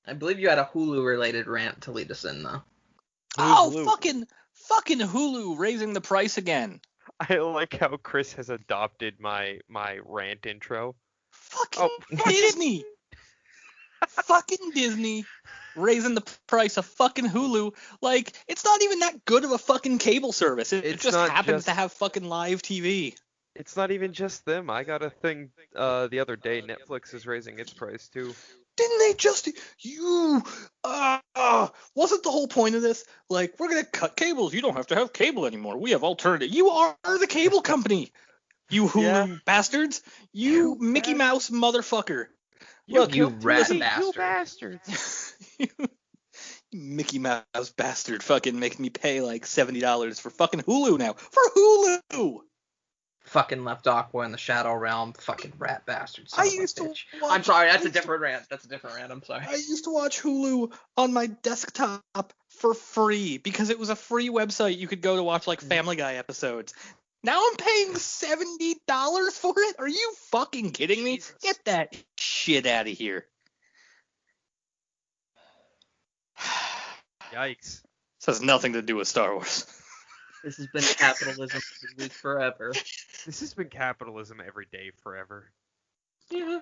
I believe you had a Hulu-related rant to lead us in, though. Oh, fucking Hulu raising the price again. I like how Chris has adopted my rant intro. Fucking Disney. Fucking Disney raising the price of fucking Hulu. Like, it's not even that good of a fucking cable service. It just happens to have fucking live TV. It's not even just them. I got a thing the other day. Netflix is raising its price too. Didn't they just wasn't the whole point of this? Like, we're gonna cut cables. You don't have to have cable anymore. We have alternative. You are the cable company. You Hulu bastards. You Mickey Mouse motherfucker. Look, you rat bastards. You Mickey Mouse bastard fucking makes me pay like $70 for fucking Hulu now. For Hulu! Fucking left Aqua in the Shadow Realm. Fucking rat bastards. I'm sorry, that's a different rant. I'm sorry. I used to watch Hulu on my desktop for free because it was a free website you could go to watch like Family Guy episodes. Now I'm paying $70 for it? Are you fucking kidding me? Jesus. Get that shit out of here. Yikes. This has nothing to do with Star Wars. This has been capitalism every week forever. This has been capitalism every day forever. Yeah.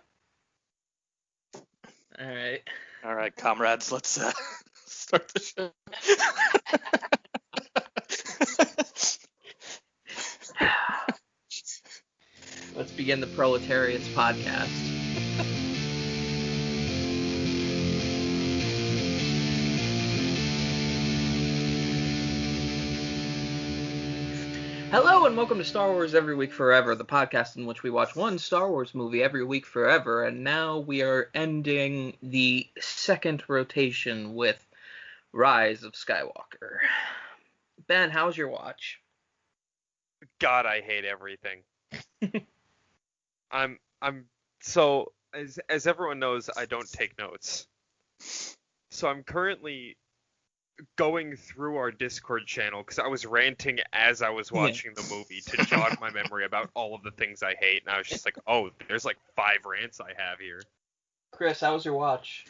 All right, comrades, let's start the show. Let's begin the Proletariats podcast. Hello and welcome to Star Wars Every Week Forever, the podcast in which we watch one Star Wars movie every week forever, and now we are ending the second rotation with Rise of Skywalker. Ben, how's your watch? God, I hate everything. So as everyone knows, I don't take notes. So I'm currently going through our Discord channel because I was ranting as I was watching the movie to jog my memory about all of the things I hate, and I was just like, oh, there's like 5 rants I have here. Chris, how was your watch?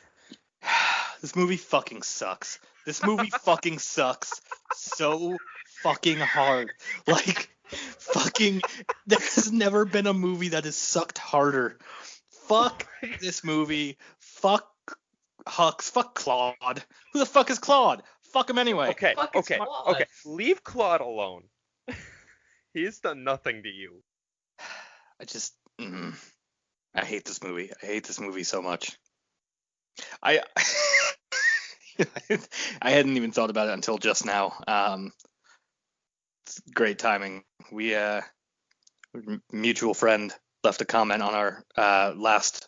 This movie fucking sucks. This movie fucking sucks so fucking hard. Like, fucking, there has never been a movie that has sucked harder. Fuck this movie. Fuck Hux. Fuck Claude. Who the fuck is Claude? Fuck him anyway. Okay. Leave Claude alone. He has done nothing to you. I hate this movie. I hate this movie so much. I hadn't even thought about it until just now. It's great timing. We mutual friend left a comment on our last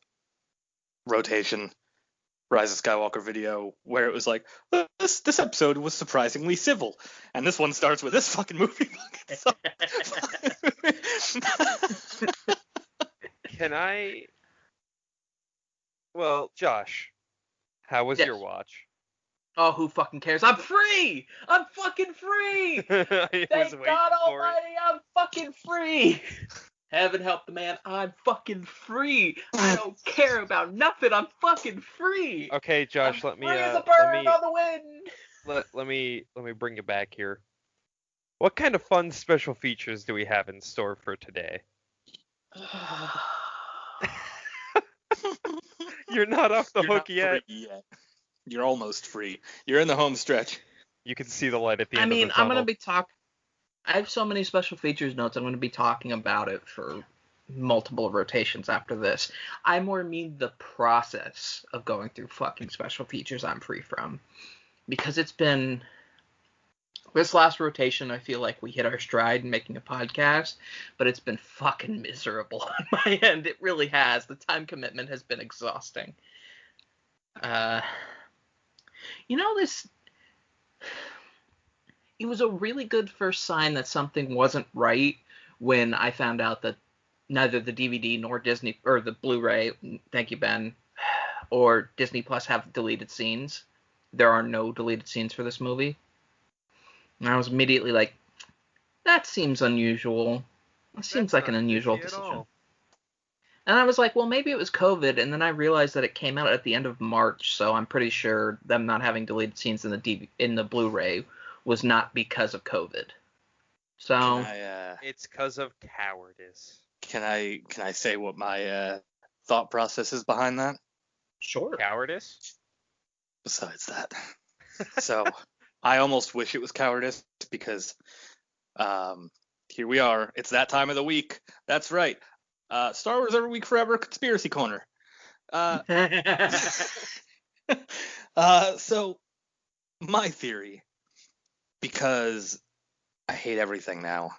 rotation Rise of Skywalker video where it was like, this episode was surprisingly civil, and this one starts with this fucking movie. Can I? Well, Josh, how was your watch? Oh, who fucking cares? I'm free! I'm fucking free! Thank God Almighty, I'm fucking free! Heaven help the man, I'm fucking free! I don't care about nothing, I'm fucking free! Okay, Josh, I'm free as a bird on the wind! Let me bring you back here. What kind of fun special features do we have in store for today? You're not off the hook yet. You're almost free. You're in the home stretch. You can see the light at the end of the tunnel. I'm going to be talking... I have so many special features notes, I'm going to be talking about it for multiple rotations after this. I more mean the process of going through fucking special features I'm free from. Because it's been... This last rotation, I feel like we hit our stride in making a podcast, but it's been fucking miserable on my end. It really has. The time commitment has been exhausting. This... It was a really good first sign that something wasn't right when I found out that neither the DVD nor Disney, or the Blu-ray, thank you, Ben, or Disney Plus have deleted scenes. There are no deleted scenes for this movie. And I was immediately like, that seems unusual. It seems like an unusual decision. And I was like, well, maybe it was COVID, and then I realized that it came out at the end of March, so I'm pretty sure them not having deleted scenes in the Blu-ray was not because of COVID. So It's because of cowardice. Can I say what my thought process is behind that? Sure. Cowardice? Besides that. So I almost wish it was cowardice because here we are. It's that time of the week. That's right. Star Wars Every Week Forever Conspiracy Corner. So my theory, because I hate everything now,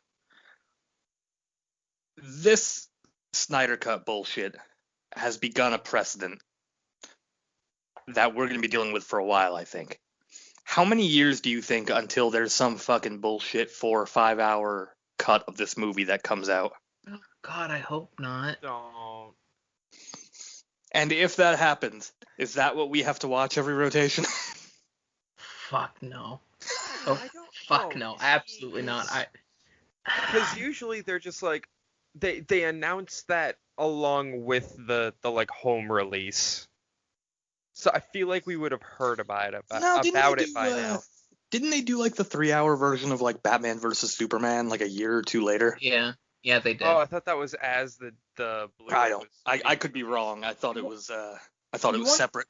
this Snyder Cut bullshit has begun a precedent that we're going to be dealing with for a while, I think. How many years do you think until there's some fucking bullshit 4 or 5 hour cut of this movie that comes out? Oh, God, I hope not. Don't. And if that happens, is that what we have to watch every rotation? Fuck no. Oh, fuck no. Absolutely not. Because usually they're just like, they announce that along with the like home release. So I feel like we would have heard about it by now. Didn't they do like the 3 hour version of like Batman versus Superman like a year or two later? Yeah, they did. Oh, I thought that was as the Blu-ray. I could be wrong. I thought it was separate.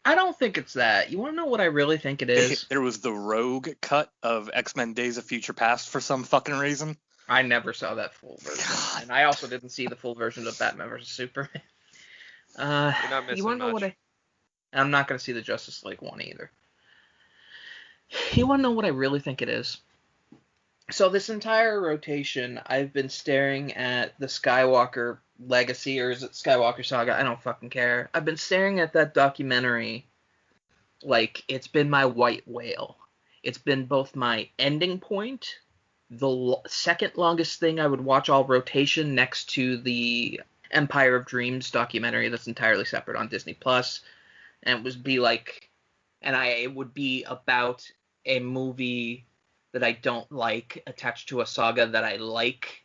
I don't think it's that. You want to know what I really think it is? There was the Rogue cut of X-Men Days of Future Past for some fucking reason. I never saw that full version, and I also didn't see the full version of Batman vs Superman. You're not missing you want to know much. what I'm not going to see the Justice League one either. You want to know what I really think it is? So this entire rotation, I've been staring at the Skywalker Legacy, or is it Skywalker Saga? I don't fucking care. I've been staring at that documentary like it's been my white whale. It's been both my ending point, the second longest thing I would watch all rotation next to the Empire of Dreams documentary that's entirely separate on Disney Plus, and it would be about a movie that I don't like attached to a saga that I like.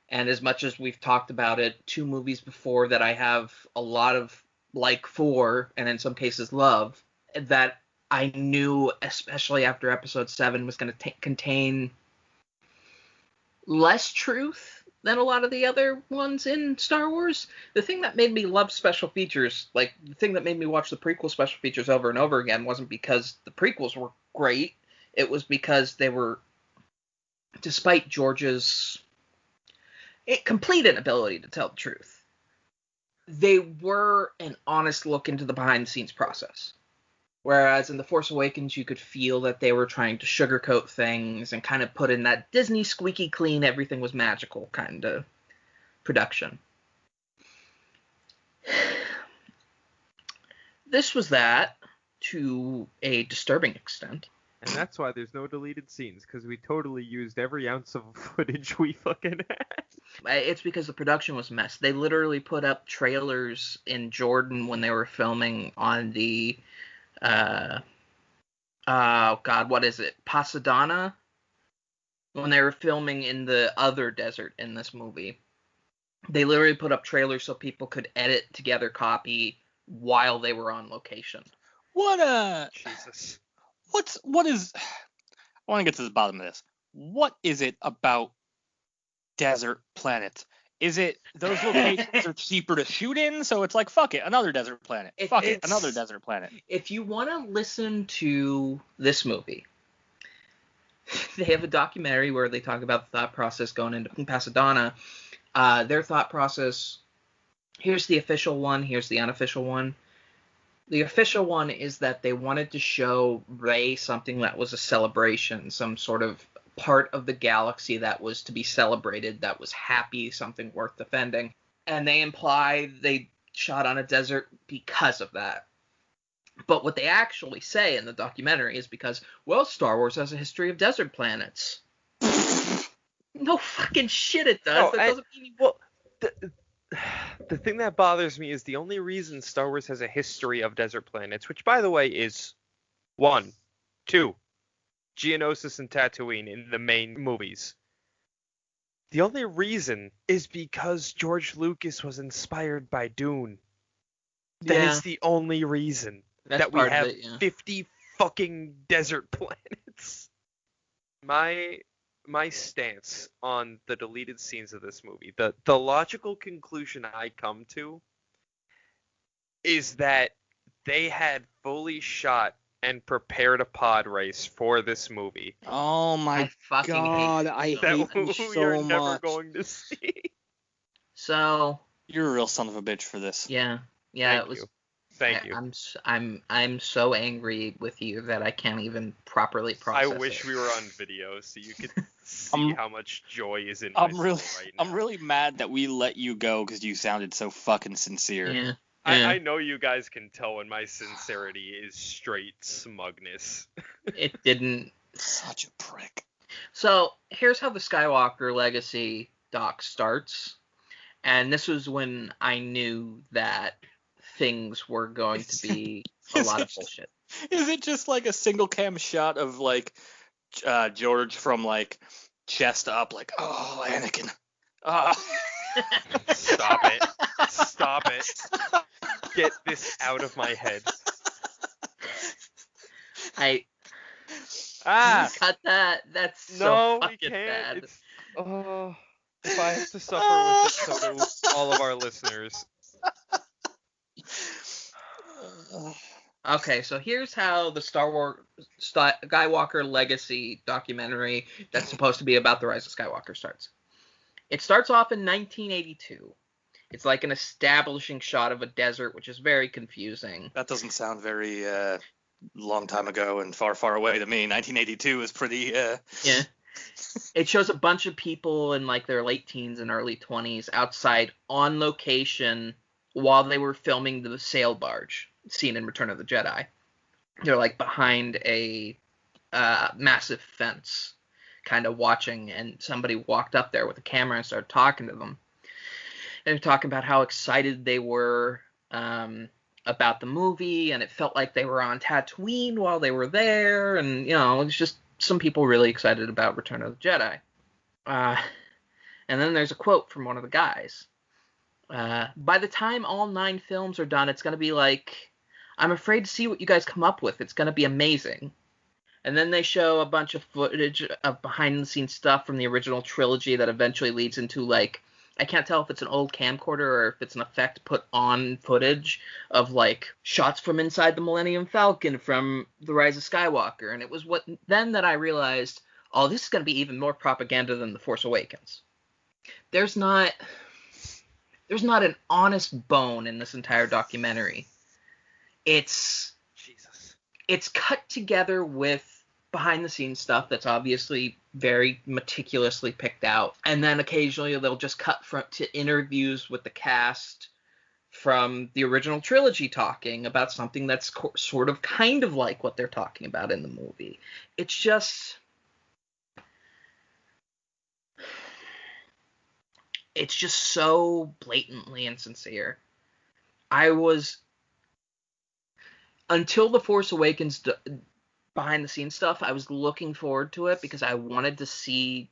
And as much as we've talked about it, 2 movies before that I have a lot of like for, and in some cases love, that I knew, especially after episode 7, was going to contain less truth than a lot of the other ones in Star Wars. The thing that made me love special features, like the thing that made me watch the prequel special features over and over again, wasn't because the prequels were great. It was because they were, despite George's complete inability to tell the truth, they were an honest look into the behind-the-scenes process. Whereas in The Force Awakens, you could feel that they were trying to sugarcoat things and kind of put in that Disney squeaky clean, everything was magical kind of production. This was that to a disturbing extent. And that's why there's no deleted scenes, because we totally used every ounce of footage we fucking had. It's because the production was a mess. They literally put up trailers in Jordan when they were filming on the, what is it? Pasadena? When they were filming in the other desert in this movie. They literally put up trailers so people could edit together copy while they were on location. Jesus. What is, I want to get to the bottom of this. What is it about desert planets? Is it those locations are cheaper to shoot in, so it's like, fuck it, another desert planet. Another desert planet. If you want to listen to this movie, they have a documentary where they talk about the thought process going into Pasadena. Their thought process, here's the official one, here's the unofficial one. The official one is that they wanted to show Rey something that was a celebration, some sort of part of the galaxy that was to be celebrated, that was happy, something worth defending. And they imply they shot on a desert because of that. But what they actually say in the documentary is because, well, Star Wars has a history of desert planets. No fucking shit it does. That doesn't mean... Well, the thing that bothers me is the only reason Star Wars has a history of desert planets, which, by the way, is 1, 2, Geonosis and Tatooine in the main movies. The only reason is because George Lucas was inspired by Dune. That is the only reason that we have 50 fucking desert planets. My stance on the deleted scenes of this movie, the logical conclusion I come to is that they had fully shot and prepared a pod race for this movie. Oh my god, I hate you so you're much. Never going to see. So you're a real son of a bitch for this. Yeah, Thank you. I'm so angry with you that I can't even properly process I wish it. we were on video so you could see how much joy is in my soul right now. I'm really mad that we let you go because you sounded so fucking sincere. Yeah. I know you guys can tell when my sincerity is straight smugness. It didn't. Such a prick. So here's how the Skywalker Legacy doc starts, and this was when I knew that things were going to be a lot of bullshit. Is it just like a single cam shot of like George from like chest up, like, oh, Anakin. Stop it. Get this out of my head. Cut that. That's so fucking bad. If I have to suffer with it, so do all of our listeners. Okay, so here's how the Skywalker Legacy documentary that's supposed to be about the rise of Skywalker starts. It starts off in 1982. It's like an establishing shot of a desert, which is very confusing. That doesn't sound very long time ago and far, far away to me. 1982 is pretty... Yeah. It shows a bunch of people in like their late teens and early 20s outside on location while they were filming the sail barge scene in Return of the Jedi. They're like behind a massive fence, kind of watching, and somebody walked up there with a camera and started talking to them. And they're talking about how excited they were about the movie, and it felt like they were on Tatooine while they were there, and, you know, it's just some people really excited about Return of the Jedi. And then there's a quote from one of the guys. By the time all 9 films are done, it's going to be like, I'm afraid to see what you guys come up with. It's going to be amazing. And then they show a bunch of footage of behind-the-scenes stuff from the original trilogy that eventually leads into, like, I can't tell if it's an old camcorder or if it's an effect put on footage of, like, shots from inside the Millennium Falcon from The Rise of Skywalker. And it was then that I realized, oh, this is going to be even more propaganda than The Force Awakens. There's not an honest bone in this entire documentary. It's cut together with behind-the-scenes stuff that's obviously very meticulously picked out, and then occasionally they'll just cut to interviews with the cast from the original trilogy talking about something that's sort of kind of like what they're talking about in the movie. It's just so blatantly insincere. Until The Force Awakens behind-the-scenes stuff, I was looking forward to it because I wanted to see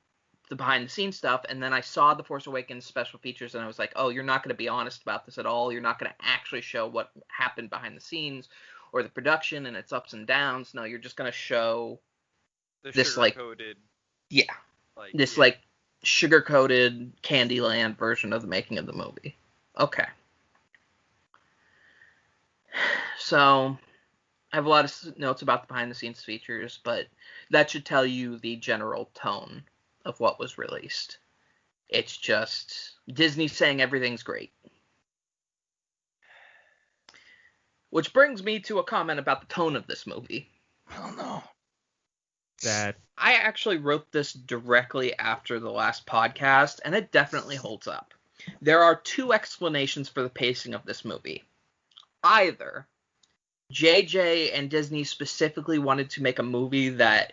the behind-the-scenes stuff, and then I saw The Force Awakens special features, and I was like, oh, you're not going to be honest about this at all. You're not going to actually show what happened behind the scenes or the production and its ups and downs. No, you're just going to show this, like, like, sugar-coated Candyland version of the making of the movie. Okay. So I have a lot of notes about the behind-the-scenes features, but that should tell you the general tone of what was released. It's just Disney saying everything's great. Which brings me to a comment about the tone of this movie. Oh, no. I actually wrote this directly after the last podcast, and it definitely holds up. There are 2 explanations for the pacing of this movie. Either JJ and Disney specifically wanted to make a movie that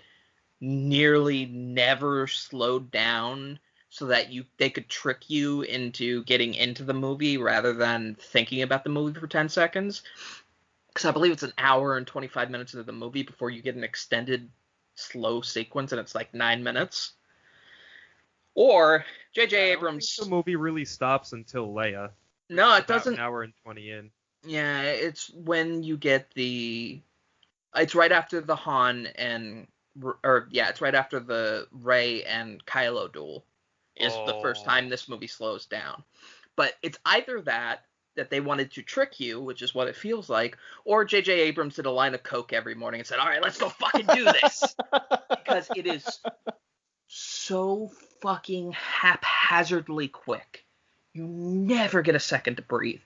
nearly never slowed down so that they could trick you into getting into the movie rather than thinking about the movie for 10 seconds. Because I believe it's an hour and 25 minutes into the movie before you get an extended slow sequence, and it's like 9 minutes. Or J.J. I don't Abrams. think the movie really stops until Leia. No, it About doesn't. An hour and 20 in. Yeah, it's when you get it's right after the Han and it's right after the Rey and Kylo duel is the first time this movie slows down. But it's either that they wanted to trick you, which is what it feels like, or J.J. Abrams did a line of coke every morning and said, "All right, let's go fucking do this," because it is so fucking haphazardly quick. You never get a second to breathe.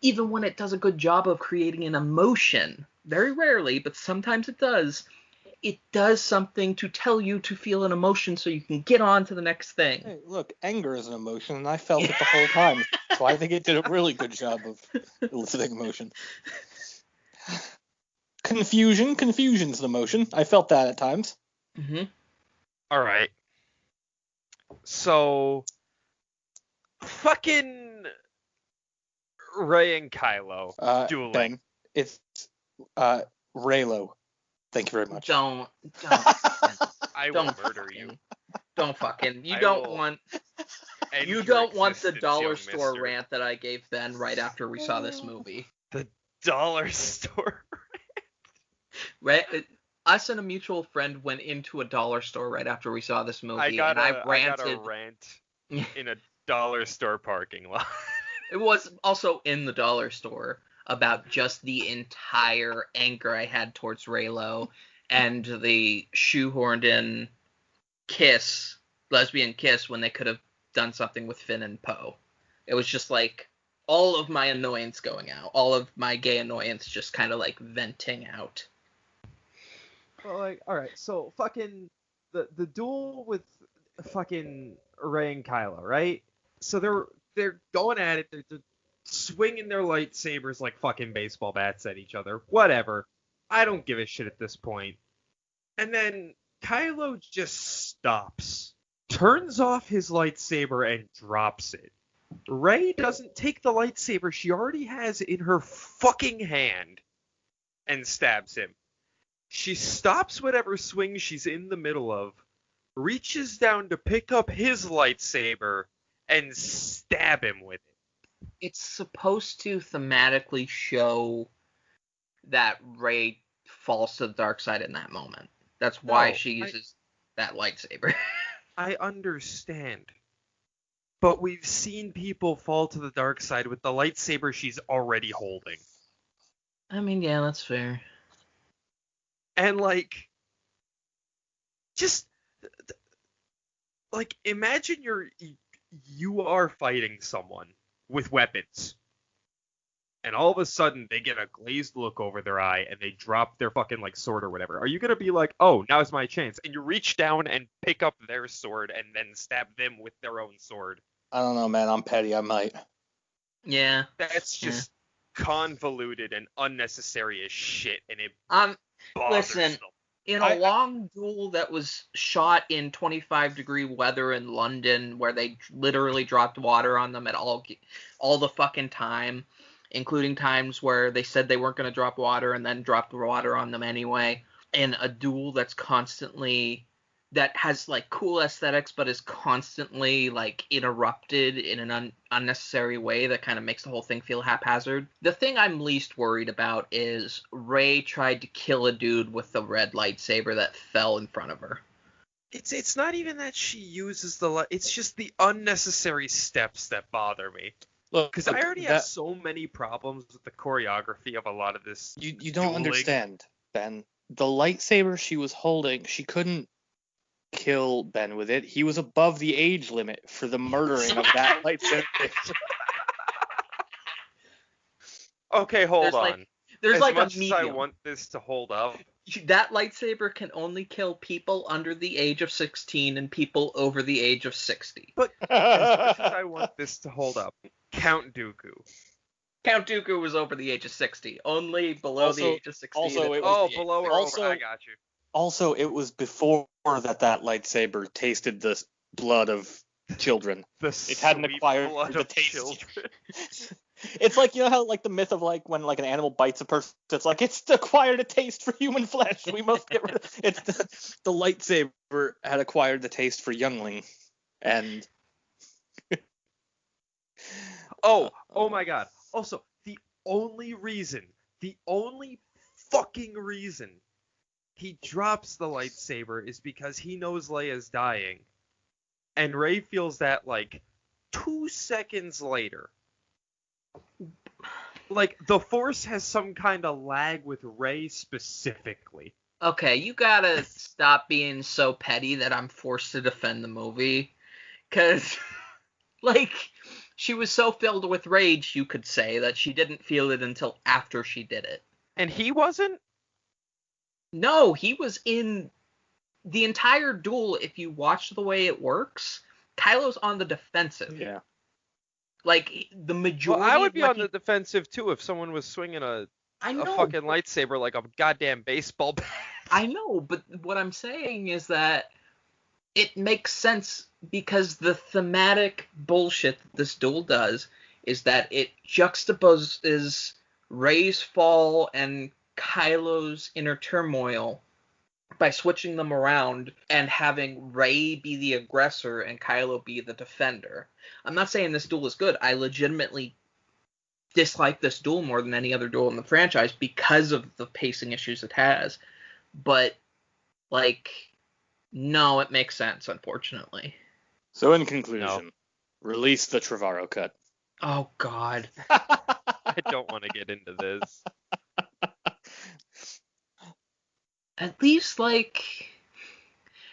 Even when it does a good job of creating an emotion, very rarely, but sometimes it does something to tell you to feel an emotion so you can get on to the next thing. Hey, look, anger is an emotion, and I felt it the whole time. So I think it did a really good job of eliciting emotion. Confusion's an emotion. I felt that at times. Mm-hmm. All right. So, fucking Rey and Kylo dueling. Ben, it's Raylo. Thank you very much. Don't. I will murder you. Don't fucking. You I don't will want. end You your don't want the existence, dollar young store mister. rant that I gave Ben right after we saw this movie. The dollar store. Right. Us and a mutual friend went into a dollar store right after we saw this movie, I got a ranted. rant in a dollar store parking lot. It was also in the dollar store about just the entire anger I had towards Raylo and the shoehorned in lesbian kiss when they could have done something with Finn and Poe. It was just like all of my annoyance going out, all of my gay annoyance just kind of like venting out. Well, like, all right, so fucking the duel with fucking Rey and Kylo, right? So they're going at it. They're swinging their lightsabers like fucking baseball bats at each other. Whatever. I don't give a shit at this point. And then Kylo just stops, turns off his lightsaber, and drops it. Rey doesn't take the lightsaber she already has in her fucking hand and stabs him. She stops whatever swing she's in the middle of, reaches down to pick up his lightsaber, and stab him with it. It's supposed to thematically show that Rey falls to the dark side in that moment. That's why she uses that lightsaber. I understand. But we've seen people fall to the dark side with the lightsaber she's already holding. I mean, yeah, that's fair. And, like, just, like, imagine you are fighting someone with weapons. And all of a sudden, they get a glazed look over their eye, and they drop their fucking, like, sword or whatever. Are you gonna be like, oh, now's my chance? And you reach down and pick up their sword, and then stab them with their own sword. I don't know, man. I'm petty. I might. Yeah. That's just convoluted and unnecessary as shit, and it listen, bothersome. In a long duel that was shot in 25-degree weather in London, where they literally dropped water on them at all the fucking time, including times where they said they weren't going to drop water and then dropped water on them anyway, in a duel that has like cool aesthetics but is constantly like interrupted in an unnecessary way that kind of makes the whole thing feel haphazard. The thing I'm least worried about is Rey tried to kill a dude with the red lightsaber that fell in front of her. It's not even that she uses it's just the unnecessary steps that bother me. Look, because I already have so many problems with the choreography of a lot of this. You don't understand, Ben. The lightsaber she was holding, she couldn't kill Ben with it. He was above the age limit for the murdering of that lightsaber. Okay, hold on. There's as like much a medium. as I want this to hold up, that lightsaber can only kill people under the age of 16 and people over the age of 60. But as much as I want this to hold up, Count Dooku. Count Dooku was over the age of 60. Only below the age of 60. Below or over. I got you. Also, it was before that lightsaber tasted the blood of children. It hadn't acquired the taste. It's like, you know how like the myth of like when like an animal bites a person, it's like it's acquired a taste for human flesh. We must get rid of it. It's the lightsaber had acquired the taste for youngling, And oh my God. Also, the only fucking reason he drops the lightsaber is because he knows Leia's dying. And Rey feels that, like, 2 seconds later. Like, the Force has some kind of lag with Rey specifically. Okay, you gotta stop being so petty that I'm forced to defend the movie. Because, like, she was so filled with rage, you could say, that she didn't feel it until after she did it. And he wasn't? No, he was in the entire duel. If you watch the way it works, Kylo's on the defensive. yeah. Like, the majority Well, I would be of on the defensive, too, if someone was swinging a know, fucking lightsaber like a goddamn baseball bat. I know, but what I'm saying is that it makes sense because the thematic bullshit that this duel does is that it juxtaposes Rey's fall and Kylo's inner turmoil by switching them around and having Rey be the aggressor and Kylo be the defender. I'm not saying this duel is good. I legitimately dislike this duel more than any other duel in the franchise because of the pacing issues it has. But, like, no, it makes sense, unfortunately. So in conclusion, release the Trevorrow cut. Oh, God. I don't want to get into this. At least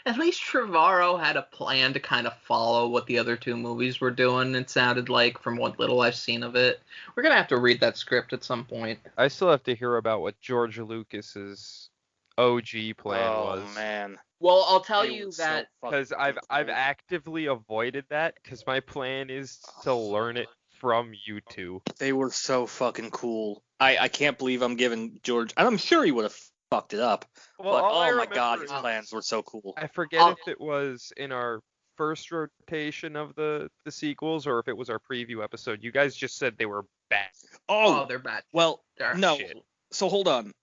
Trevorrow had a plan to kind of follow what the other two movies were doing, it sounded like, from what little I've seen of it. We're going to have to read that script at some point. I still have to hear about what George Lucas's OG plan was. Oh, man. Well, I'll tell you that... Because I've actively avoided that, because my plan is to learn it from YouTube. They were so fucking cool. I can't believe I'm giving George... And I'm sure he would have fucked it up. Well, but all I oh my remember god, his is- plans were so cool. I forget if it was in our first rotation of the sequels or if it was our preview episode. You guys just said they were bad. Oh, they're bad. Well, They're no. shit. So hold on.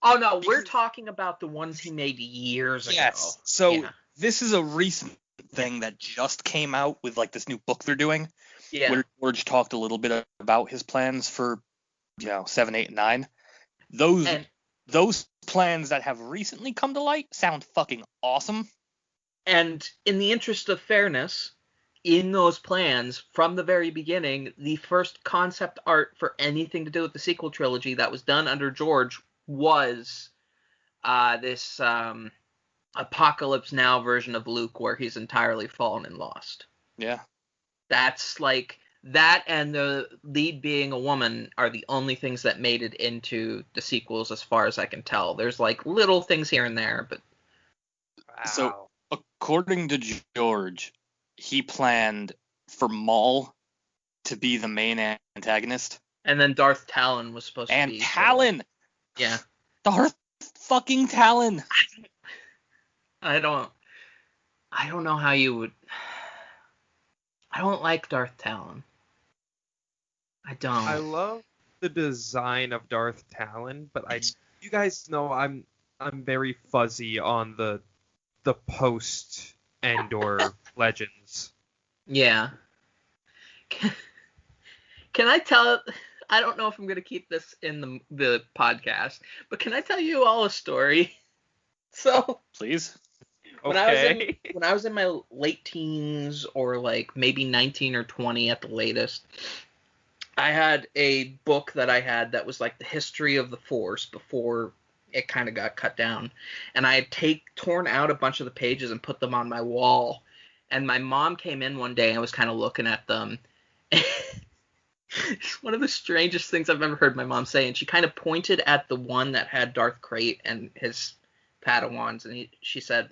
Oh, no, we're talking about the ones he made years ago. Yes. So Yeah. this is a recent thing that just came out with like this new book they're doing. Yeah. Where George talked a little bit about his plans for, 7, 8, and 9. Those plans that have recently come to light sound fucking awesome. And in the interest of fairness, in those plans, from the very beginning, the first concept art for anything to do with the sequel trilogy that was done under George was this Apocalypse Now version of Luke where he's entirely fallen and lost. Yeah. That's like... That and the lead being a woman are the only things that made it into the sequels as far as I can tell. There's like little things here and there, but... Wow. So, according to George, he planned for Maul to be the main antagonist. And then Darth Talon was supposed to be... And Talon! Yeah. Darth fucking Talon! I don't know how you would... I don't like Darth Talon. I don't. I love the design of Darth Talon, but you guys know I'm very fuzzy on the post Andor Legends. Yeah. Can I tell... I don't know if I'm going to keep this in the podcast, but can I tell you all a story? So... Please? When Okay. I was in my late teens, or like maybe 19 or 20 at the latest, I had a book that I had that was like the history of the Force before it kind of got cut down. And I had torn out a bunch of the pages and put them on my wall. And my mom came in one day and was kind of looking at them. It's one of the strangest things I've ever heard my mom say. And she kind of pointed at the one that had Darth Krayt and his Padawans. And she said...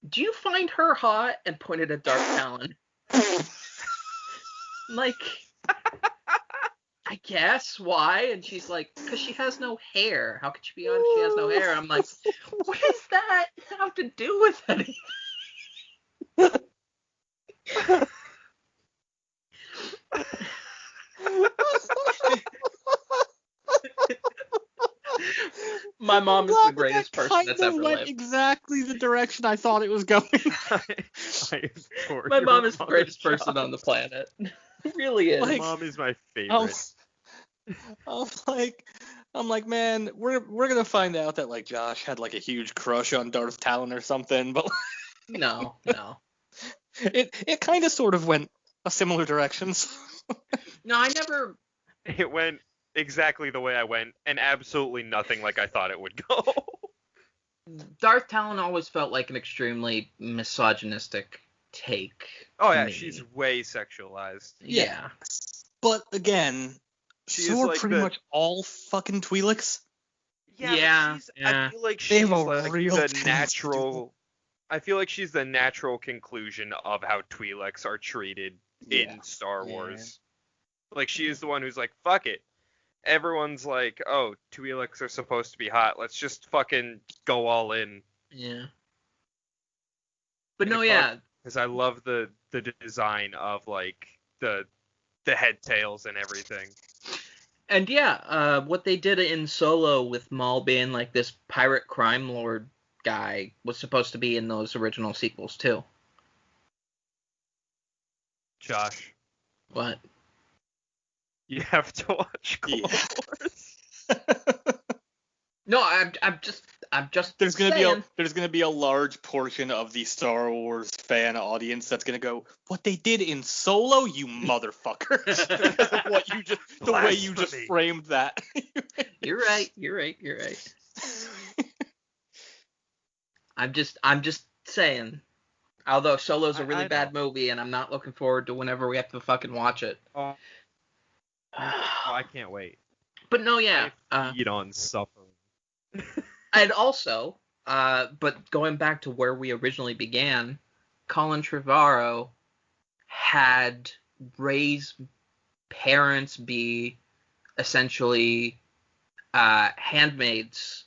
Do you find her hot? And pointed at Darth Talon. Like, I guess. Why? And she's like, because she has no hair. How could she be on if she has no hair? I'm like, what does that have to do with anything? My mom is the greatest person that's ever went lived. exactly the direction I thought it was going. I adore My your mom is the mother, greatest Josh. person on the planet. It really is. My Like, mom is my I'm, favorite. I'm like, man, we're gonna find out that like Josh had like a huge crush on Darth Talon or something, but No. it kind of sort of went a similar direction. No, I never. It went exactly the way I went, and absolutely nothing like I thought it would go. Darth Talon always felt like an extremely misogynistic take. Oh to yeah, me. she's way sexualized. Yeah. But again, She so is are like pretty the- much all fucking Twi'leks. Yeah, but I feel like They have she's a like real the tendency to do natural. I feel like she's the natural conclusion of how Twi'leks are treated in Star Wars. Like she is the one who's like, fuck it. Everyone's like, oh, Twi'leks are supposed to be hot. Let's just fucking go all in. Yeah. But And no, it's yeah. hard because I love the design of like the head tails and everything. And yeah, what they did in Solo with Maul being like this pirate crime lord guy was supposed to be in those original sequels too. Josh, What? you have to watch Clone Wars. No, I'm just There's gonna saying. be a large portion of the Star Wars fan audience that's gonna go, what they did in Solo, you motherfucker. Because of what you just the way you just Blasphemy. framed that. You're right. I'm just saying. Although Solo's a really I bad movie, and I'm not looking forward to whenever we have to fucking watch it. Oh, I can't wait. But no, yeah. I feed on suffering. And also, but going back to where we originally began, Colin Trevorrow had Rey's parents be essentially handmaids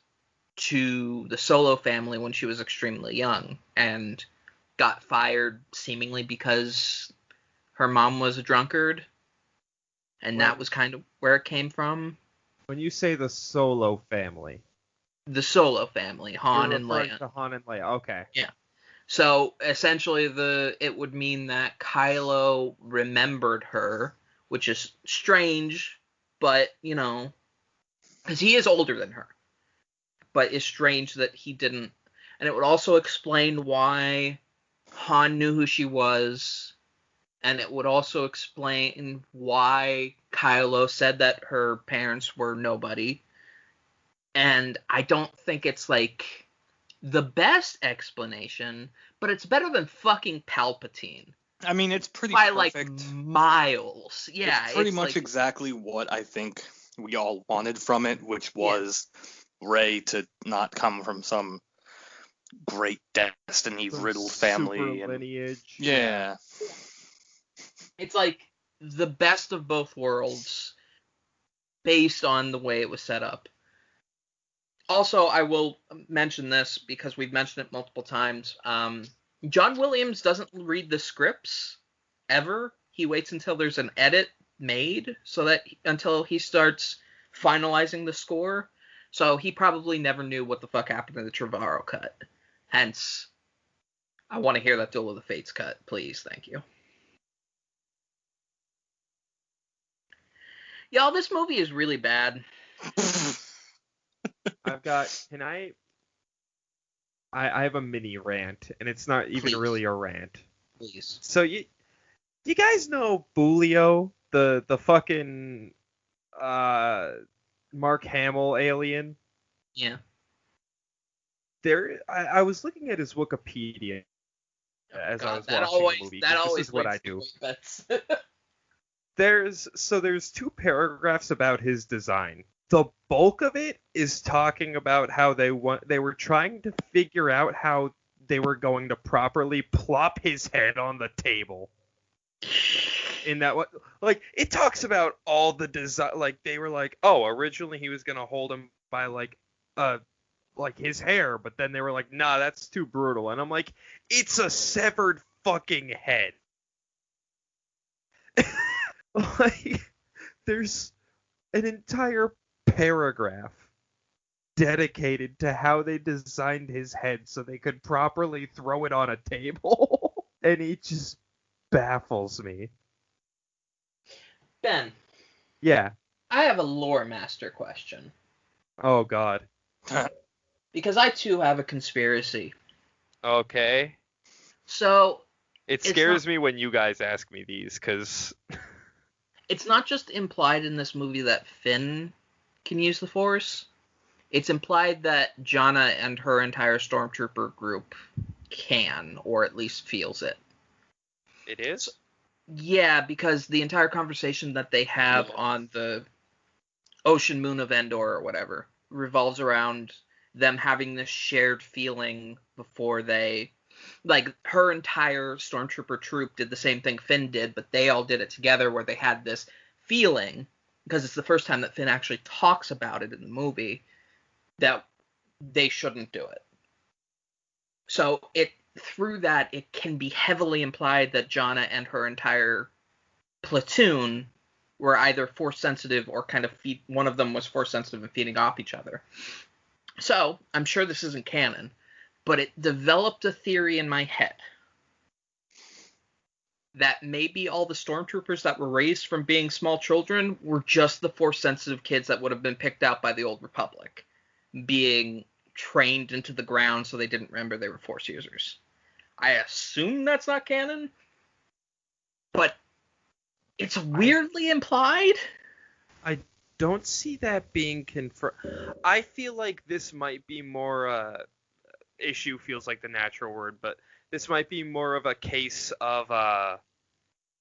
to the Solo family when she was extremely young, and got fired seemingly because her mom was a drunkard, and that was kind of where it came from. When you say the Solo family, The Solo family, Han you're and referring Leia. to Han and Leia. Okay. Yeah. So essentially, it would mean that Kylo remembered her, which is strange, but because he is older than her. But it's strange that he didn't. And it would also explain why Han knew who she was, and it would also explain why Kylo said that her parents were nobody. And I don't think it's like the best explanation, but it's better than fucking Palpatine. I mean, it's pretty by perfect. like miles. Yeah, it's pretty much like, exactly what I think we all wanted from it, which was Rey to not come from some great destiny-riddled family. Super lineage. Yeah. It's like the best of both worlds based on the way it was set up. Also, I will mention this because we've mentioned it multiple times. John Williams doesn't read the scripts ever. He waits until there's an edit made until he starts finalizing the score. So he probably never knew what the fuck happened in the Trevorrow cut. Hence, I want to hear that Duel of the Fates cut, please. Thank you. Y'all, this movie is really bad. I have a mini rant, and it's not even Please. really a rant. Please. So you guys know Boolio, the fucking Mark Hamill alien? Yeah. I was looking at his Wikipedia as I was watching the movie. This is what I do. There's two paragraphs about his design. The bulk of it is talking about how they were trying to figure out how they were going to properly plop his head on the table. In that what like it talks about all the design, like they were like, oh, originally he was gonna hold him by like his hair, but then they were like, nah, that's too brutal. And I'm like, it's a severed fucking head. Like, there's an entire paragraph dedicated to how they designed his head so they could properly throw it on a table. And he just baffles me. Ben, Yeah. I have a lore master question. Oh, God. Because I, too, have a conspiracy. Okay. So... It scares me when you guys ask me these, because... It's not just implied in this movie that Finn can use the Force. It's implied that Jannah and her entire Stormtrooper group can, or at least feels it. It is? Yeah, because the entire conversation that they have on the ocean moon of Endor or whatever revolves around them having this shared feeling before they... Like, her entire Stormtrooper troop did the same thing Finn did, but they all did it together where they had this feeling, because it's the first time that Finn actually talks about it in the movie, that they shouldn't do it. So through that, it can be heavily implied that Jannah and her entire platoon were either Force sensitive or kind of one of them was Force sensitive and feeding off each other. So, I'm sure this isn't canon, but it developed a theory in my head that maybe all the Stormtroopers that were raised from being small children were just the Force-sensitive kids that would have been picked out by the Old Republic, being trained into the ground so they didn't remember they were Force users. I assume that's not canon, but it's weirdly implied. I don't see that being confirmed. I feel like this might be more... issue feels like the natural word, but this might be more of a case of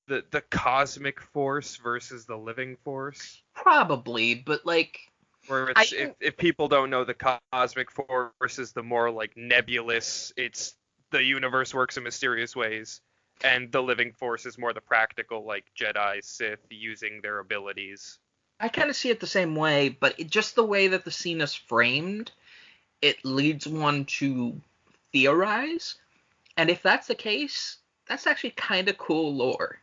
the cosmic force versus the living force. Probably, but like... Where it's, if people don't know, the cosmic force is the more like nebulous, it's the universe works in mysterious ways, and the living force is more the practical, like Jedi, Sith, using their abilities. I kind of see it the same way, but just the way that the scene is framed, it leads one to theorize. And if that's the case, that's actually kind of cool lore.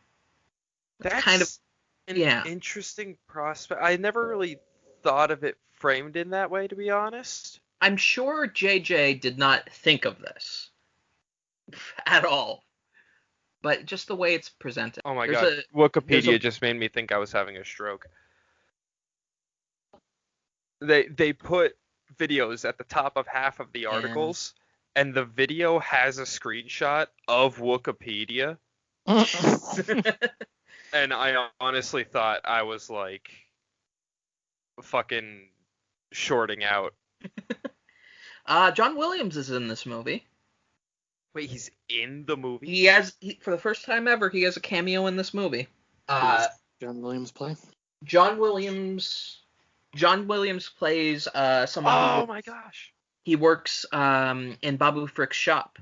That's kind of an interesting prospect. I never really thought of it framed in that way, to be honest. I'm sure JJ did not think of this at all. But just the way it's presented. Oh my god, Wikipedia just made me think I was having a stroke. They put videos at the top of half of the articles, and the video has a screenshot of Wikipedia. And I honestly thought I was like fucking shorting out. John Williams is in this movie. Wait, he's in the movie? For the first time ever, he has a cameo in this movie. Who does John Williams play? John Williams plays someone who... Oh my gosh. He works in Babu Frick's shop.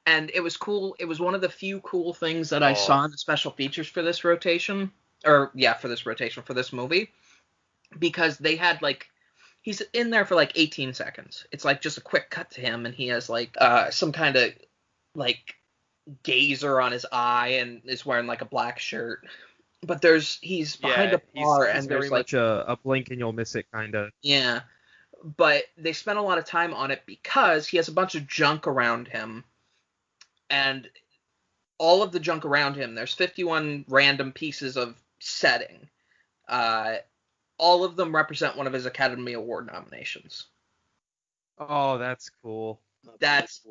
And it was cool. It was one of the few cool things that I saw in the special features for this rotation. For this movie. Because they had, like... He's in there for, like, 18 seconds. It's, like, just a quick cut to him, and he has, like, some kind of, like, gazer on his eye and is wearing, like, a black shirt. But he's behind a bar, and there's, very much a blink and you'll miss it, kind of. Yeah. But they spent a lot of time on it because he has a bunch of junk around him. And all of the junk around him, there's 51 random pieces of setting. All of them represent one of his Academy Award nominations. Oh, that's cool. That's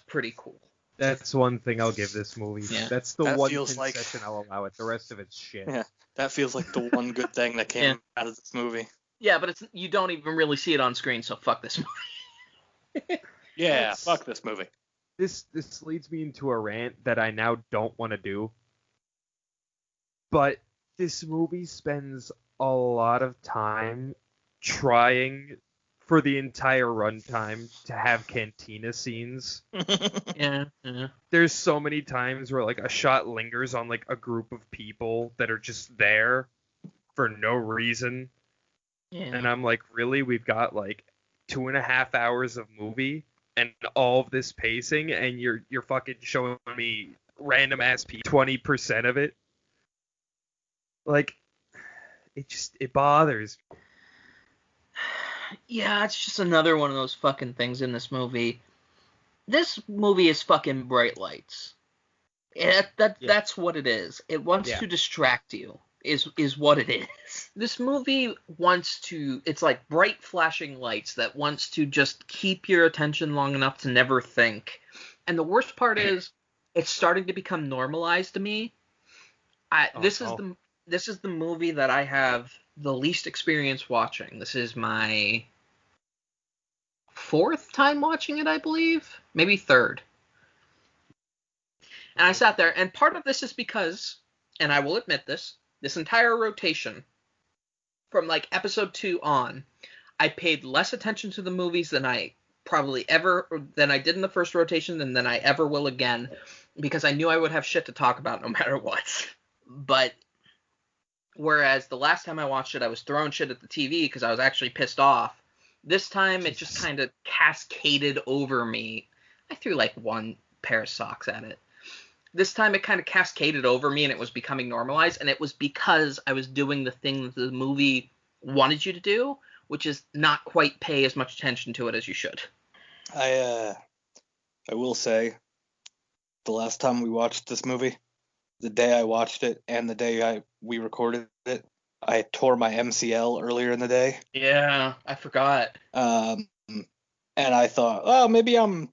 pretty cool. That's one thing I'll give this movie. Yeah. That's the one concession I'll allow it. The rest of it's shit. Yeah, that feels like the one good thing that came out of this movie. Yeah, but you don't even really see it on screen, so fuck this movie. Fuck this movie. This leads me into a rant that I now don't want to do. But this movie spends a lot of time trying for the entire runtime to have cantina scenes. Yeah. There's so many times where like a shot lingers on like a group of people that are just there for no reason. Yeah. And I'm like, really? We've got like 2.5 hours of movie and all of this pacing, and you're fucking showing me random ass 20% of it. Like, it bothers me. Yeah, it's just another one of those fucking things in this movie. This movie is fucking bright lights. That's what it is. It wants to distract you, is what it is. This movie wants to, it's like bright flashing lights that wants to just keep your attention long enough to never think. And the worst part is, it's starting to become normalized to me. This is the movie that I have the least experience watching. This is my 4th time watching it, I believe. Maybe 3rd. And I sat there, and part of this is because, and I will admit this entire rotation, from like episode 2 on, I paid less attention to the movies than I did in the first rotation and than I ever will again, because I knew I would have shit to talk about no matter what. But whereas the last time I watched it, I was throwing shit at the TV because I was actually pissed off. This time, it just kind of cascaded over me. I threw like one pair of socks at it. This time, it kind of cascaded over me, and it was becoming normalized, and it was because I was doing the thing that the movie wanted you to do, which is not quite pay as much attention to it as you should. I will say, the last time we watched this movie, the day I watched it and the day we recorded it, I tore my MCL earlier in the day. Yeah, I forgot. And I thought, oh, maybe I'm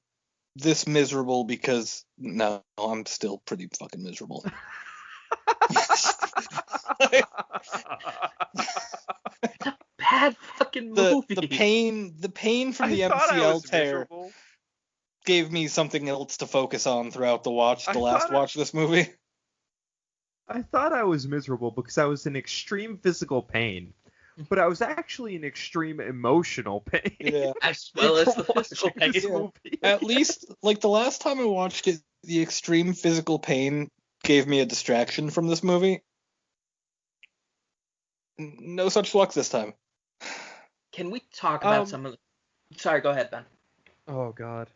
this miserable because no, I'm still pretty fucking miserable. It's a bad fucking movie. The pain from the MCL tear gave me something else to focus on throughout the watch of this movie. I thought I was miserable because I was in extreme physical pain, but I was actually in extreme emotional pain. Yeah. As well as the physical pain. Yeah. At least, like, the last time I watched it, the extreme physical pain gave me a distraction from this movie. No such luck this time. Can we talk about some of the... Sorry, go ahead, Ben. Oh, God.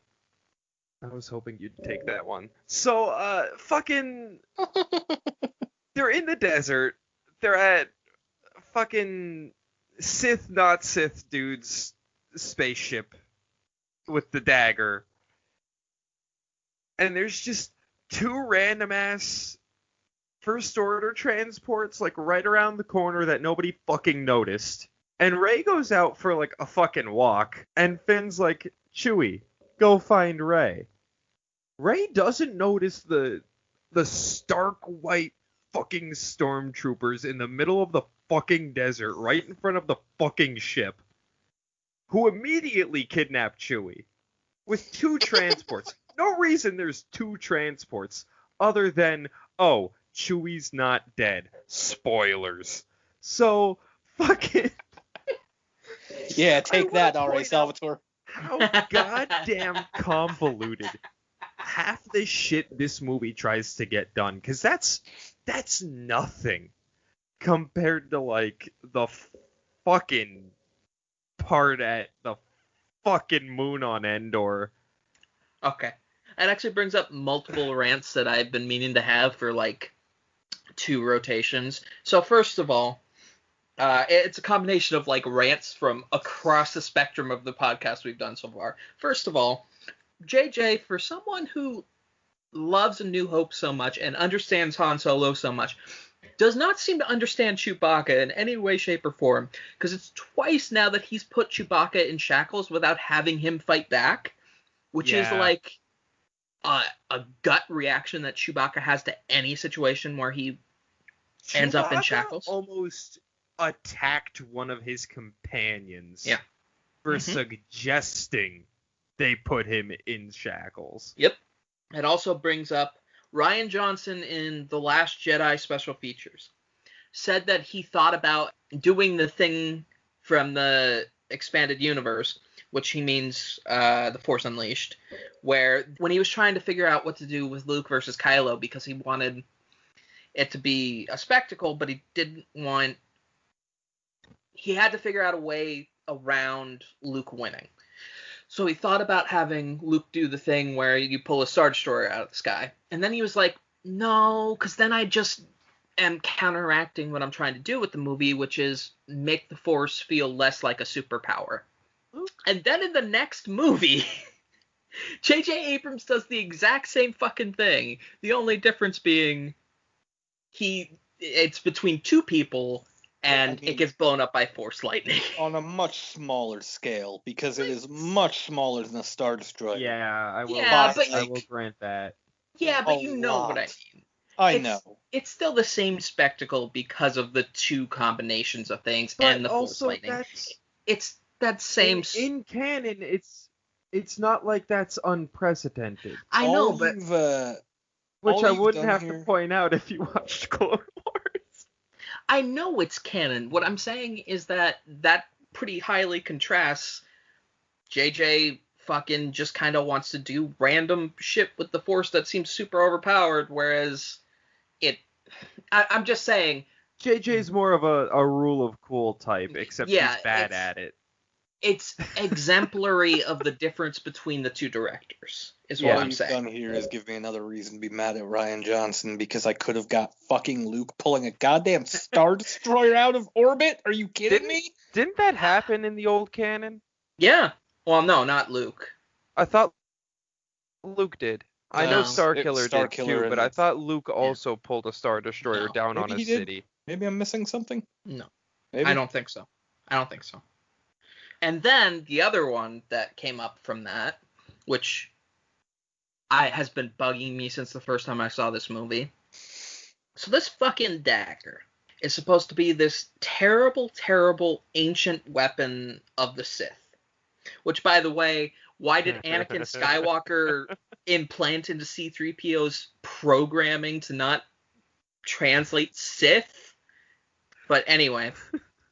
I was hoping you'd take that one. So, fucking... They're in the desert. They're at fucking Sith, not Sith dude's spaceship with the dagger. And there's just 2 random-ass First Order transports, like, right around the corner that nobody fucking noticed. And Rey goes out for, like, a fucking walk, and Finn's like, Chewie, go find Rey. Rey doesn't notice the stark white fucking stormtroopers in the middle of the fucking desert, right in front of the fucking ship, who immediately kidnap Chewie with 2 transports. No reason there's 2 transports other than, oh, Chewie's not dead. Spoilers. So, fucking... Yeah, take that, R.A. Salvatore. How goddamn convoluted half the shit this movie tries to get done, because that's nothing compared to, like, the fucking part at the fucking moon on Endor. Okay. That actually brings up multiple rants that I've been meaning to have for, like, 2 rotations. So, first of all, it's a combination of, like, rants from across the spectrum of the podcast we've done so far. First of all, JJ, for someone who loves A New Hope so much and understands Han Solo so much, does not seem to understand Chewbacca in any way, shape, or form, because it's twice now that he's put Chewbacca in shackles without having him fight back, which is like a gut reaction that Chewbacca has to any situation where he ends up in shackles. Almost attacked one of his companions for suggesting they put him in shackles. Yep. It also brings up Rian Johnson in The Last Jedi special features. Said that he thought about doing the thing from the expanded universe, which he means The Force Unleashed, where when he was trying to figure out what to do with Luke versus Kylo, because he wanted it to be a spectacle, but he didn't want... He had to figure out a way around Luke winning. So he thought about having Luke do the thing where you pull a Star Destroyer out of the sky. And then he was like, no, because then I just am counteracting what I'm trying to do with the movie, which is make the Force feel less like a superpower. And then in the next movie, J.J. Abrams does the exact same fucking thing. The only difference being it's between two people and it gets blown up by Force lightning. On a much smaller scale, because it is much smaller than a Star Destroyer. Yeah, I will. Yeah, but I will grant that. Yeah, but you know what I mean. I know. It's still the same spectacle because of the two combinations of things But and the Force also lightning. It's that same. In canon, it's not like that's unprecedented. I know, but which I wouldn't have to point out if you watched Clone Wars. I know it's canon. What I'm saying is that pretty highly contrasts. JJ fucking just kind of wants to do random shit with the Force that seems super overpowered, whereas I'm just saying. JJ's more of a rule of cool type, except he's bad at it. It's exemplary of the difference between the two directors, is what I'm saying. All you've done here is give me another reason to be mad at Rian Johnson, because I could have got fucking Luke pulling a goddamn Star Destroyer out of orbit. Are you kidding me? Didn't that happen in the old canon? Yeah. Well, no, not Luke. I thought Luke did. I know Starkiller did too, but I thought Luke also pulled a Star Destroyer down on a city. Maybe I'm missing something? No. Maybe? I don't think so. And then the other one that came up from that, which has been bugging me since the first time I saw this movie. So this fucking dagger is supposed to be this terrible, terrible ancient weapon of the Sith. Which, by the way, why did Anakin Skywalker implant into C-3PO's programming to not translate Sith? But anyway...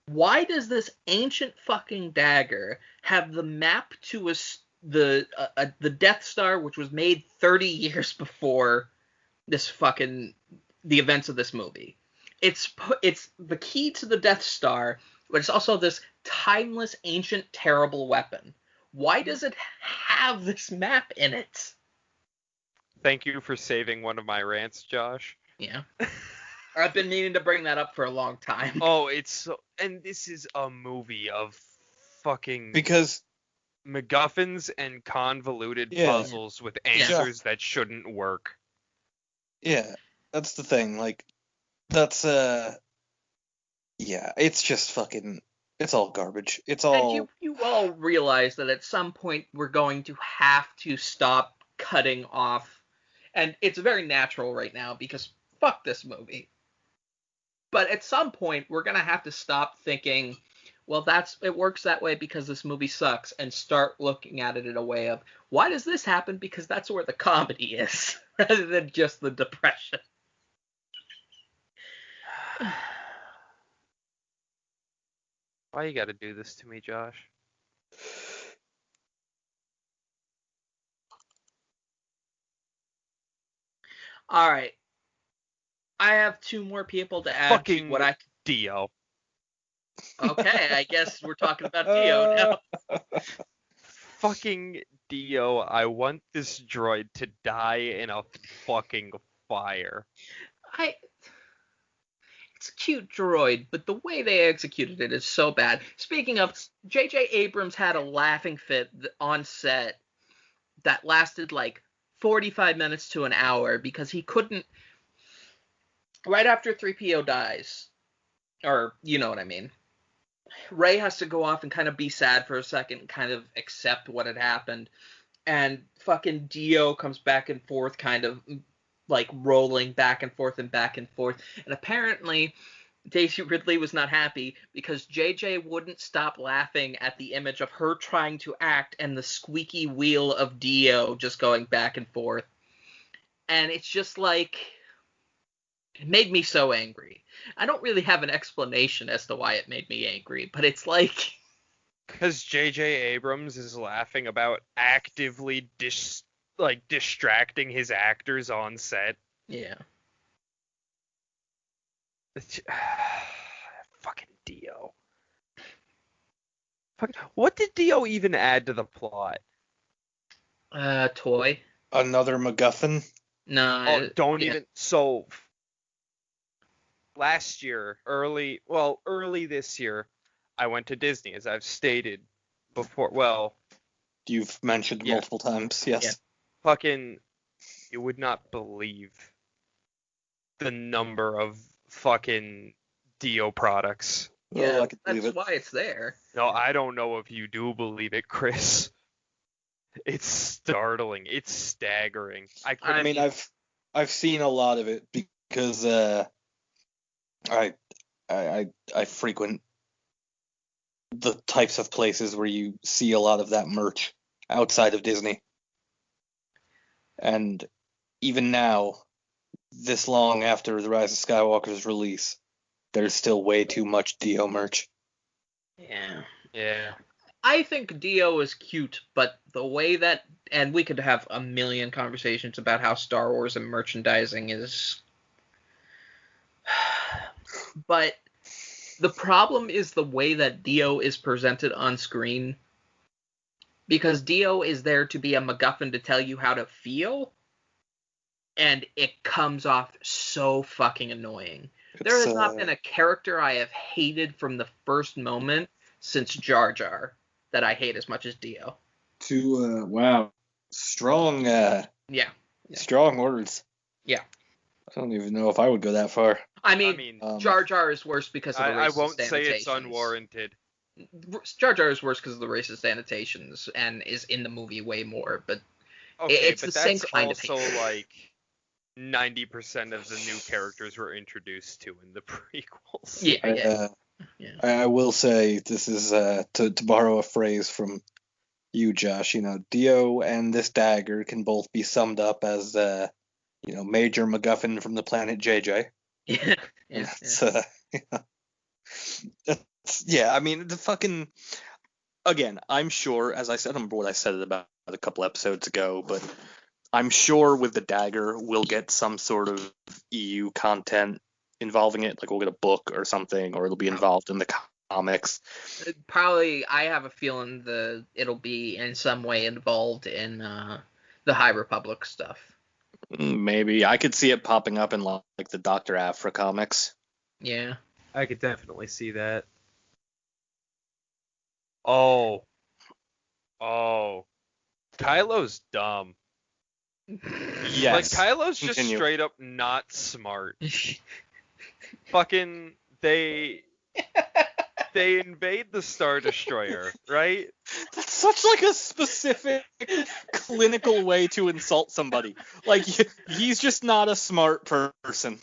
Why does this ancient fucking dagger have the map to the Death Star, which was made 30 years before the events of this movie? It's the key to the Death Star, but it's also this timeless, ancient, terrible weapon. Why does it have this map in it? Thank you for saving one of my rants, Josh. Yeah. I've been meaning to bring that up for a long time. Oh, and this is a movie of fucking because MacGuffins and convoluted puzzles with answers that shouldn't work. Yeah, that's the thing. Like, that's it's just fucking. It's all garbage. It's all. And you all realize that at some point we're going to have to stop cutting off, and it's very natural right now because fuck this movie. But at some point, we're going to have to stop thinking, well, it works that way because this movie sucks, and start looking at it in a way of, why does this happen? Because that's where the comedy is, rather than just the depression. Why you got to do this to me, Josh? All right. I have two more people to add fucking to what I... Dio. Okay, I guess we're talking about Dio now. Fucking Dio, I want this droid to die in a fucking fire. It's a cute droid, but the way they executed it is so bad. Speaking of, J.J. Abrams had a laughing fit on set that lasted like 45 minutes to an hour because he couldn't... Right after 3PO dies, or you know what I mean, Rey has to go off and kind of be sad for a second and kind of accept what had happened. And fucking Dio comes back and forth, kind of like rolling back and forth and back and forth. And apparently Daisy Ridley was not happy because JJ wouldn't stop laughing at the image of her trying to act and the squeaky wheel of Dio just going back and forth. And it's just like... It made me so angry. I don't really have an explanation as to why it made me angry, but it's like... Because J.J. Abrams is laughing about actively distracting his actors on set. Yeah. Fucking Dio. What did Dio even add to the plot? Toy. Another MacGuffin? No. Don't even... So... Last year, early this year, I went to Disney, as I've stated before. Well, you've mentioned multiple times. Yes. Yeah. Fucking, you would not believe the number of fucking Dio products. Yeah, Oh, I can believe that's it. why it's there. No, I don't know if you do believe it, Chris. It's startling. It's staggering. I mean, I've seen a lot of it because I frequent the types of places where you see a lot of that merch outside of Disney. And even now, this long after The Rise of Skywalker's release, there's still way too much Dio merch. Yeah. Yeah. I think Dio is cute, but the way that, and we could have a million conversations about how Star Wars and merchandising is, but the problem is the way that Dio is presented on screen, because Dio is there to be a MacGuffin to tell you how to feel, and it comes off so fucking annoying. There has not been a character I have hated from the first moment since Jar Jar that I hate as much as Dio. Wow. Strong, strong words. Yeah. I don't even know if I would go that far. I mean Jar Jar is worse because of the racist I won't annotations. say it's unwarranted. Jar Jar is worse because of the racist annotations and is in the movie way more, but Okay, it's but the same that's kind also of hatred. like 90% of the new characters we're introduced to in the prequels. Yeah. I will say, this is to borrow a phrase from you, Josh. Dio and this dagger can both be summed up as Major MacGuffin from the planet JJ. Yeah. I mean, the fucking, again, I'm sure, as I said, I don't remember what I said about a couple episodes ago, but I'm sure with the dagger we'll get some sort of EU content involving it, like we'll get a book or something, or it'll be involved in the comics. Probably, I have a feeling it'll be in some way involved in the High Republic stuff. Maybe. I could see it popping up in like the Dr. Aphra comics. Yeah. I could definitely see that. Oh. Kylo's dumb. Yes. Like, Kylo's just straight up not smart. Fucking, they invade the Star Destroyer, right? That's such like a specific clinical way to insult somebody. Like, he's just not a smart person.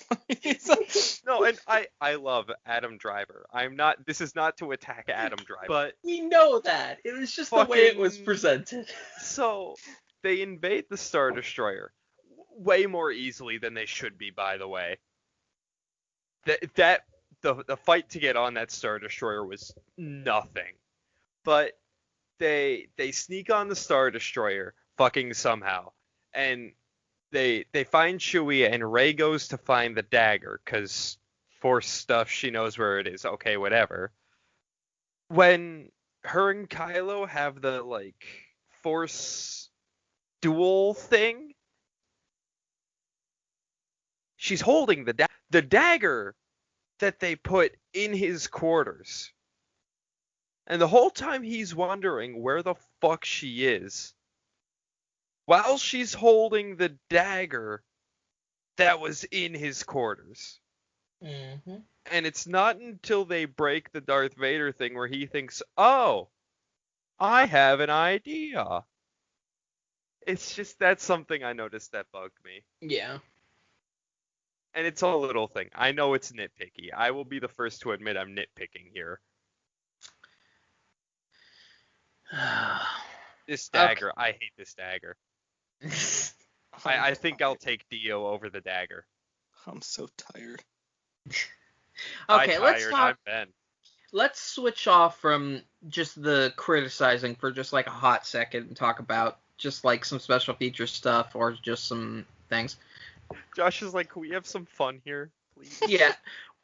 No, and I love Adam Driver. This is not to attack Adam Driver, but we know that. It was just the way it was presented. So, they invade the Star Destroyer way more easily than they should be, by the way. The fight to get on that Star Destroyer was nothing. But they sneak on the Star Destroyer fucking somehow. And they find Chewie, and Rey goes to find the dagger cuz Force stuff, she knows where it is. Okay, whatever. When her and Kylo have the like Force duel thing, she's holding the dagger that they put in his quarters. And the whole time he's wondering where the fuck she is, while she's holding the dagger that was in his quarters. Mm-hmm. And it's not until they break the Darth Vader thing where he thinks, oh, I have an idea. It's just, that's something I noticed that bugged me. Yeah. And it's a little thing. I know it's nitpicky. I will be the first to admit I'm nitpicking here. This dagger. Okay. I hate this dagger. I think I'll take Dio over the dagger. I'm so tired. Okay, let's talk. I'm Ben. Let's switch off from just the criticizing for just like a hot second and talk about just like some special feature stuff or just some things. Josh is like, can we have some fun here, please? Yeah.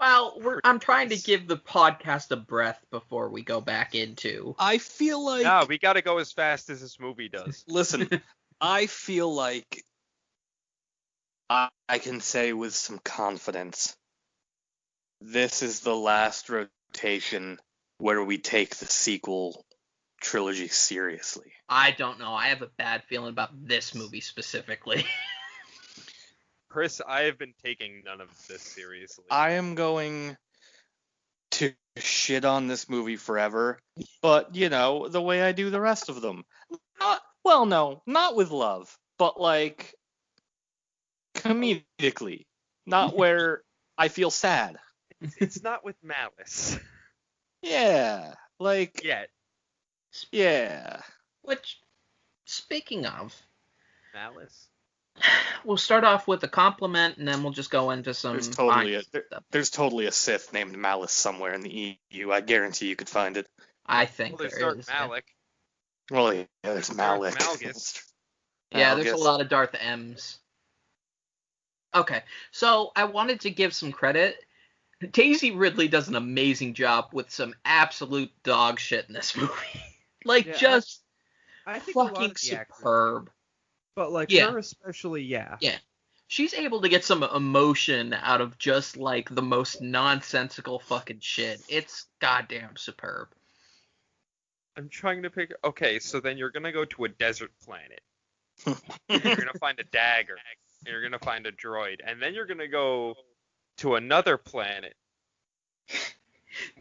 Well, I'm trying to give the podcast a breath before we go back into. I feel like... No, we gotta go as fast as this movie does. Listen, I feel like I can say with some confidence, this is the last rotation where we take the sequel trilogy seriously. I don't know. I have a bad feeling about this movie specifically. Chris, I have been taking none of this seriously. I am going to shit on this movie forever, but, you know, the way I do the rest of them. Not with love, but, like, comedically. Not where I feel sad. It's not with malice. Yeah, like... Yet. Yeah. Which, speaking of... Malice? We'll start off with a compliment, and then we'll just go into some... There's totally a Sith named Malice somewhere in the EU. I guarantee you could find it. I think there's there is. Malik. Well, yeah, there's Malik. Malgus. Yeah, there's a lot of Darth M's. Okay, so I wanted to give some credit. Daisy Ridley does an amazing job with some absolute dog shit in this movie. I think fucking superb. But, like, her especially, Yeah. She's able to get some emotion out of just, like, the most nonsensical fucking shit. It's goddamn superb. I'm trying to pick... Okay, so then you're going to go to a desert planet. You're going to find a dagger. And you're going to find a droid. And then you're going to go to another planet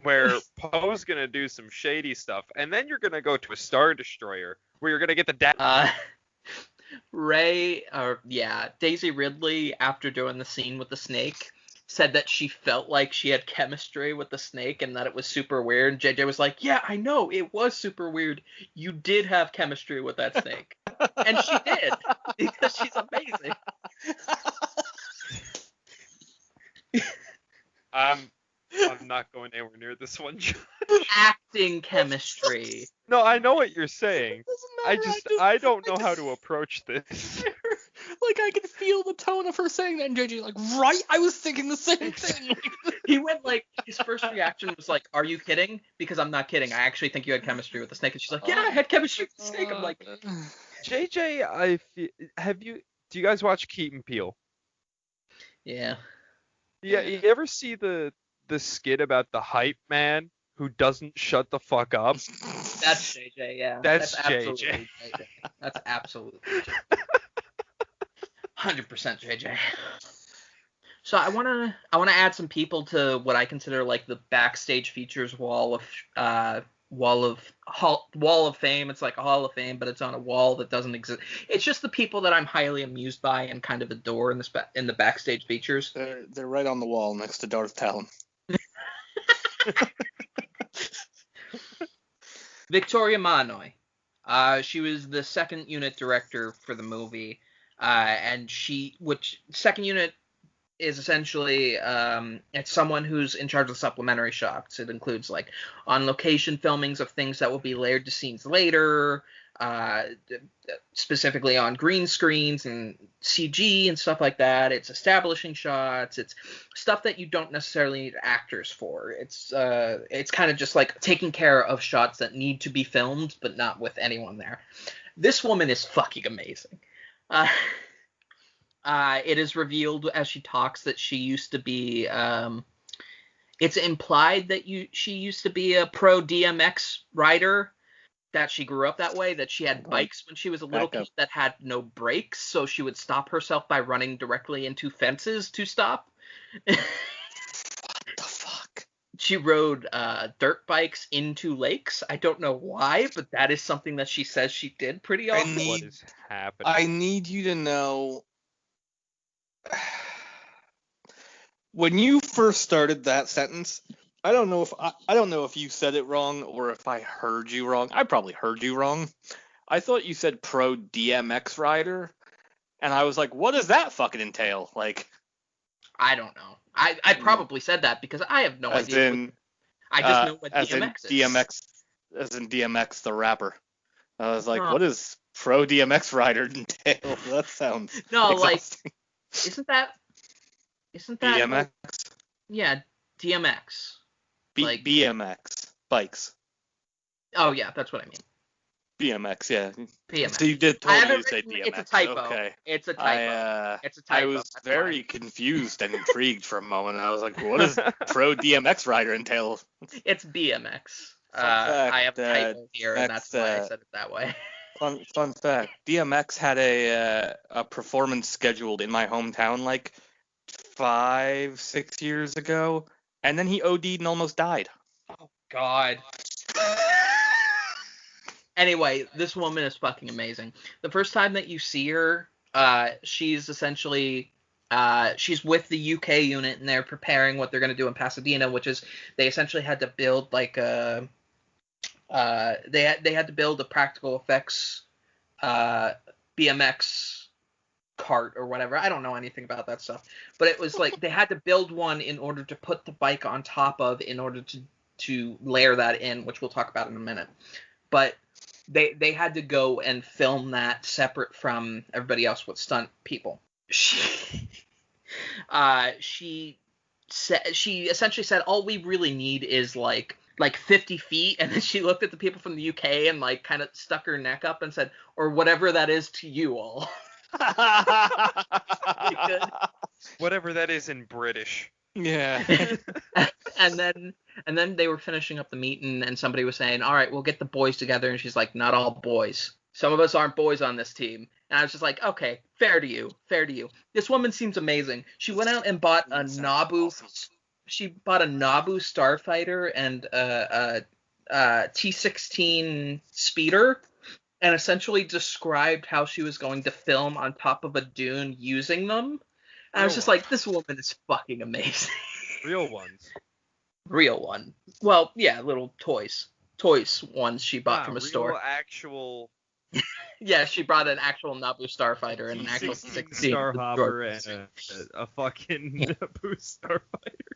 where Poe's going to do some shady stuff. And then you're going to go to a Star Destroyer where you're going to get the dagger. Daisy Ridley, after doing the scene with the snake, said that she felt like she had chemistry with the snake and that it was super weird. And JJ was like, yeah, I know, it was super weird. You did have chemistry with that snake. And she did, because she's amazing. I'm not going anywhere near this one, John. Acting chemistry. No, I know what you're saying. I don't know how to approach this. Like, I could feel the tone of her saying that, and JJ, like, right? I was thinking the same thing. He went, like, his first reaction was like, are you kidding? Because I'm not kidding. I actually think you had chemistry with the snake. And she's like, yeah, I had chemistry with the snake. I'm like... JJ, do you guys watch Keaton Peele? Yeah. Yeah, you ever see the skit about the hype man who doesn't shut the fuck up? That's JJ, yeah. That's JJ. That's absolutely JJ. 100% JJ. So I wanna add some people to what I consider like the backstage features wall of fame. It's like a hall of fame, but it's on a wall that doesn't exist. It's just the people that I'm highly amused by and kind of adore in the backstage features. They're right on the wall next to Darth Talon. Victoria Manoy. She was the second unit director for the movie, and second unit is essentially it's someone who's in charge of supplementary shots. It includes like on location filmings of things that will be layered to scenes later, specifically on green screens and CG and stuff like that. It's establishing shots. It's stuff that you don't necessarily need actors for. It's kind of just like taking care of shots that need to be filmed, but not with anyone there. This woman is fucking amazing. It is revealed as she talks that she used to be. It's implied that she used to be a pro DMX rider. That she grew up that way. That she had bikes when she was a little kid that had no brakes, so she would stop herself by running directly into fences to stop. What the fuck? She rode dirt bikes into lakes. I don't know why, but that is something that she says she did pretty often. What is happening? I need you to know. When you first started that sentence, I don't know if you said it wrong or if I heard you wrong. I probably heard you wrong. I thought you said pro DMX rider, and I was like, what does that fucking entail? Like, I don't know. I probably said that because I have no idea. I just know what DMX is. As in DMX the rapper. I was like, what does pro DMX rider entail? That sounds exhausting. Isn't that DMX? Yeah, DMX. BMX bikes. Oh yeah, that's what I mean. BMX, yeah. BMX. So you did totally say DMX. It's a typo. Okay. It's a typo. It's a typo. I was very confused and intrigued for a moment. I was like, what does pro DMX rider entail? It's BMX. I have a typo here, and that's why I said it that way. Fun fact: DMX had a performance scheduled in my hometown like 5-6 years ago, and then he OD'd and almost died. Oh God. Anyway, this woman is fucking amazing. The first time that you see her, she's essentially she's with the UK unit, and they're preparing what they're going to do in Pasadena, which is they essentially had to build like a they had to build a practical effects BMX cart or whatever. I don't know anything about that stuff, but it was like they had to build one in order to put the bike on top of, in order to layer that in, which we'll talk about in a minute. But they had to go and film that separate from everybody else with stunt people. She essentially said, all we really need is like 50 feet, and then she looked at the people from the UK and like kind of stuck her neck up and said, or whatever that is to you all. Whatever that is in British. Yeah. and then they were finishing up the meeting, and somebody was saying, all right, we'll get the boys together, and she's like, not all boys. Some of us aren't boys on this team. And I was just like, okay, fair to you. This woman seems amazing. She went out and bought a Naboo. Awesome. She bought a Naboo starfighter and a T-16 speeder, and essentially described how she was going to film on top of a dune using them. And I was just like, this woman is fucking amazing. Real ones. Real one. Well, yeah, little toys. Toys ones she bought from a store. Actual. Yeah, she brought an actual Naboo starfighter and an actual T-16 Starhopper and a fucking Naboo starfighter.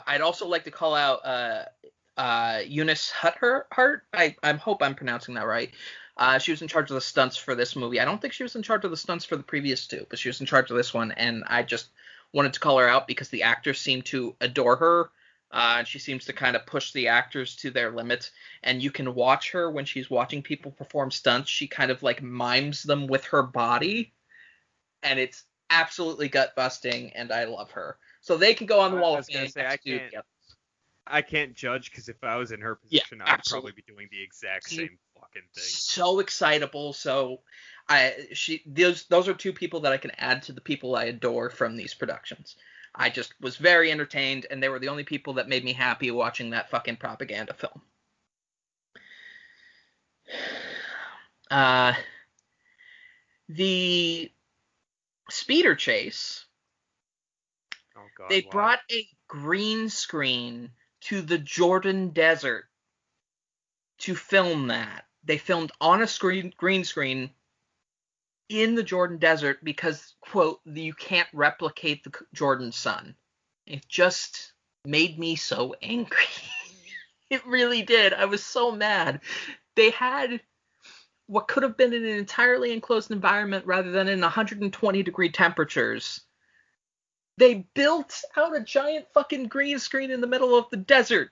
I'd also like to call out Eunice Huthart. I hope I'm pronouncing that right. She was in charge of the stunts for this movie. I don't think she was in charge of the stunts for the previous two, but she was in charge of this one, and I just wanted to call her out because the actors seem to adore her, and she seems to kind of push the actors to their limits, and you can watch her when she's watching people perform stunts. She kind of like mimes them with her body, and it's absolutely gut-busting, and I love her. So they can go on the wall of fame. I can't judge, because if I was in her position, yeah, I'd probably be doing the exact same fucking thing. So excitable. So those are two people that I can add to the people I adore from these productions. I just was very entertained, and they were the only people that made me happy watching that fucking propaganda film. The speeder chase. Oh God, they brought a green screen to the Jordan Desert to film that. They filmed on a green screen in the Jordan Desert because, quote, you can't replicate the Jordan sun. It just made me so angry. It really did. I was so mad. They had what could have been in an entirely enclosed environment rather than in 120-degree temperatures. They built out a giant fucking green screen in the middle of the desert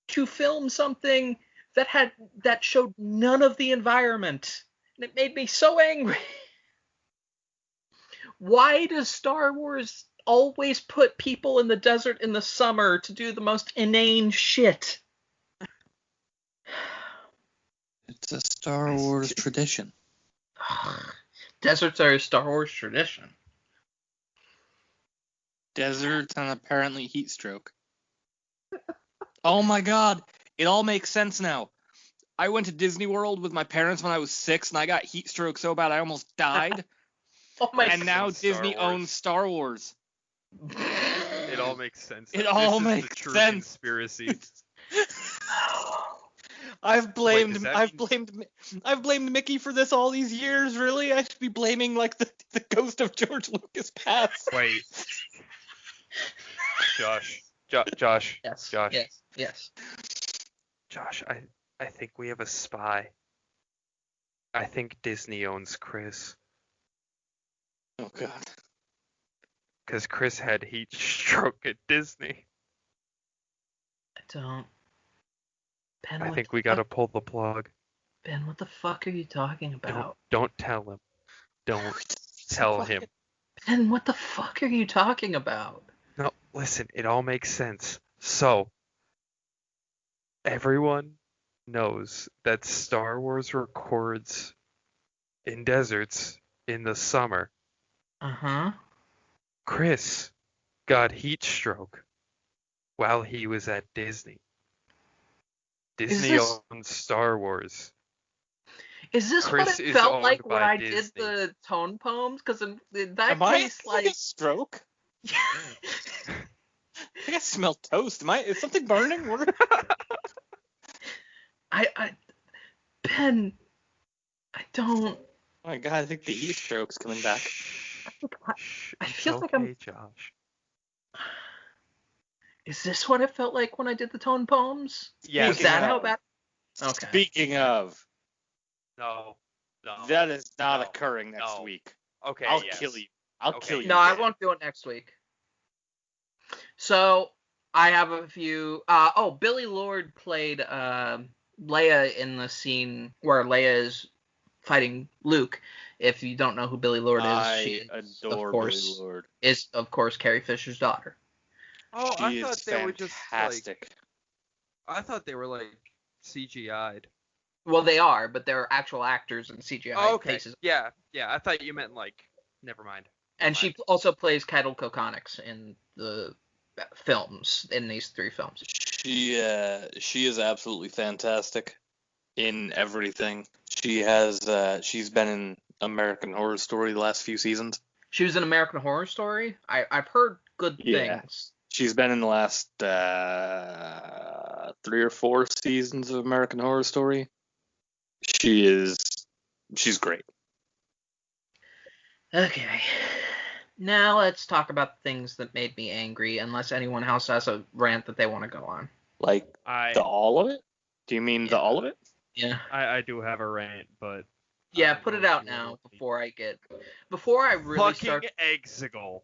to film something that showed none of the environment. And it made me so angry. Why does Star Wars always put people in the desert in the summer to do the most inane shit? It's a Star Wars tradition. Deserts are a Star Wars tradition. Deserts and apparently heat stroke. Oh my God, it all makes sense now. I went to Disney World with my parents when I was 6, and I got heat stroke so bad I almost died. Oh my and now Disney owns Star Wars. It all makes sense. It all makes the true sense. Conspiracy. I've blamed Mickey for this all these years. Really, I should be blaming like the ghost of George Lucas past. Wait, Josh. Yes. Josh. Yes. Josh, I think we have a spy. I think Disney owns Chris. Oh God. Because Chris had heat stroke at Disney. I don't. Ben, I think we gotta pull the plug. Ben, what the fuck are you talking about? Don't tell him. Don't tell him. Ben, what the fuck are you talking about? No, listen, it all makes sense. So, Everyone knows that Star Wars records in deserts in the summer. Uh-huh. Chris got heat stroke while he was at Disney. Disney owns Star Wars. Is this Chris what it felt like when I Disney. did the tone poems? Because in that Am case, I a stroke? I think I smell toast. Is something burning? Ben, I don't. Oh my god, I think the heat stroke's coming back. I feel like I'm. Josh. Is this what it felt like when I did the tone poems? Yeah. Was that how bad? Okay. Speaking of. No. That is not occurring next week. Okay. I'll kill you. I'll kill you. No, I won't do it next week. So I have a few. Billy Lord played Leia in the scene where Leia is fighting Luke. If you don't know who Billy Lord is, she adore Billy Lord. Is of course Carrie Fisher's daughter. Oh, I thought they were just fantastic. I thought they were like CGI'd. Well, they are, but they're actual actors and CGI faces. Yeah. I thought you meant like. Never mind. And she also plays Kettle Kokonix in the films, in these 3 films. She is absolutely fantastic in everything. She's been in American Horror Story the last few seasons. She was in American Horror Story? I've heard good things. She's been in the last 3 or 4 seasons of American Horror Story. She's great. Okay. Now let's talk about things that made me angry, unless anyone else has a rant that they want to go on. Like all of it? Do you mean all of it? Yeah. I do have a rant, but... Yeah, put it out now before I really start... Fucking Exegol.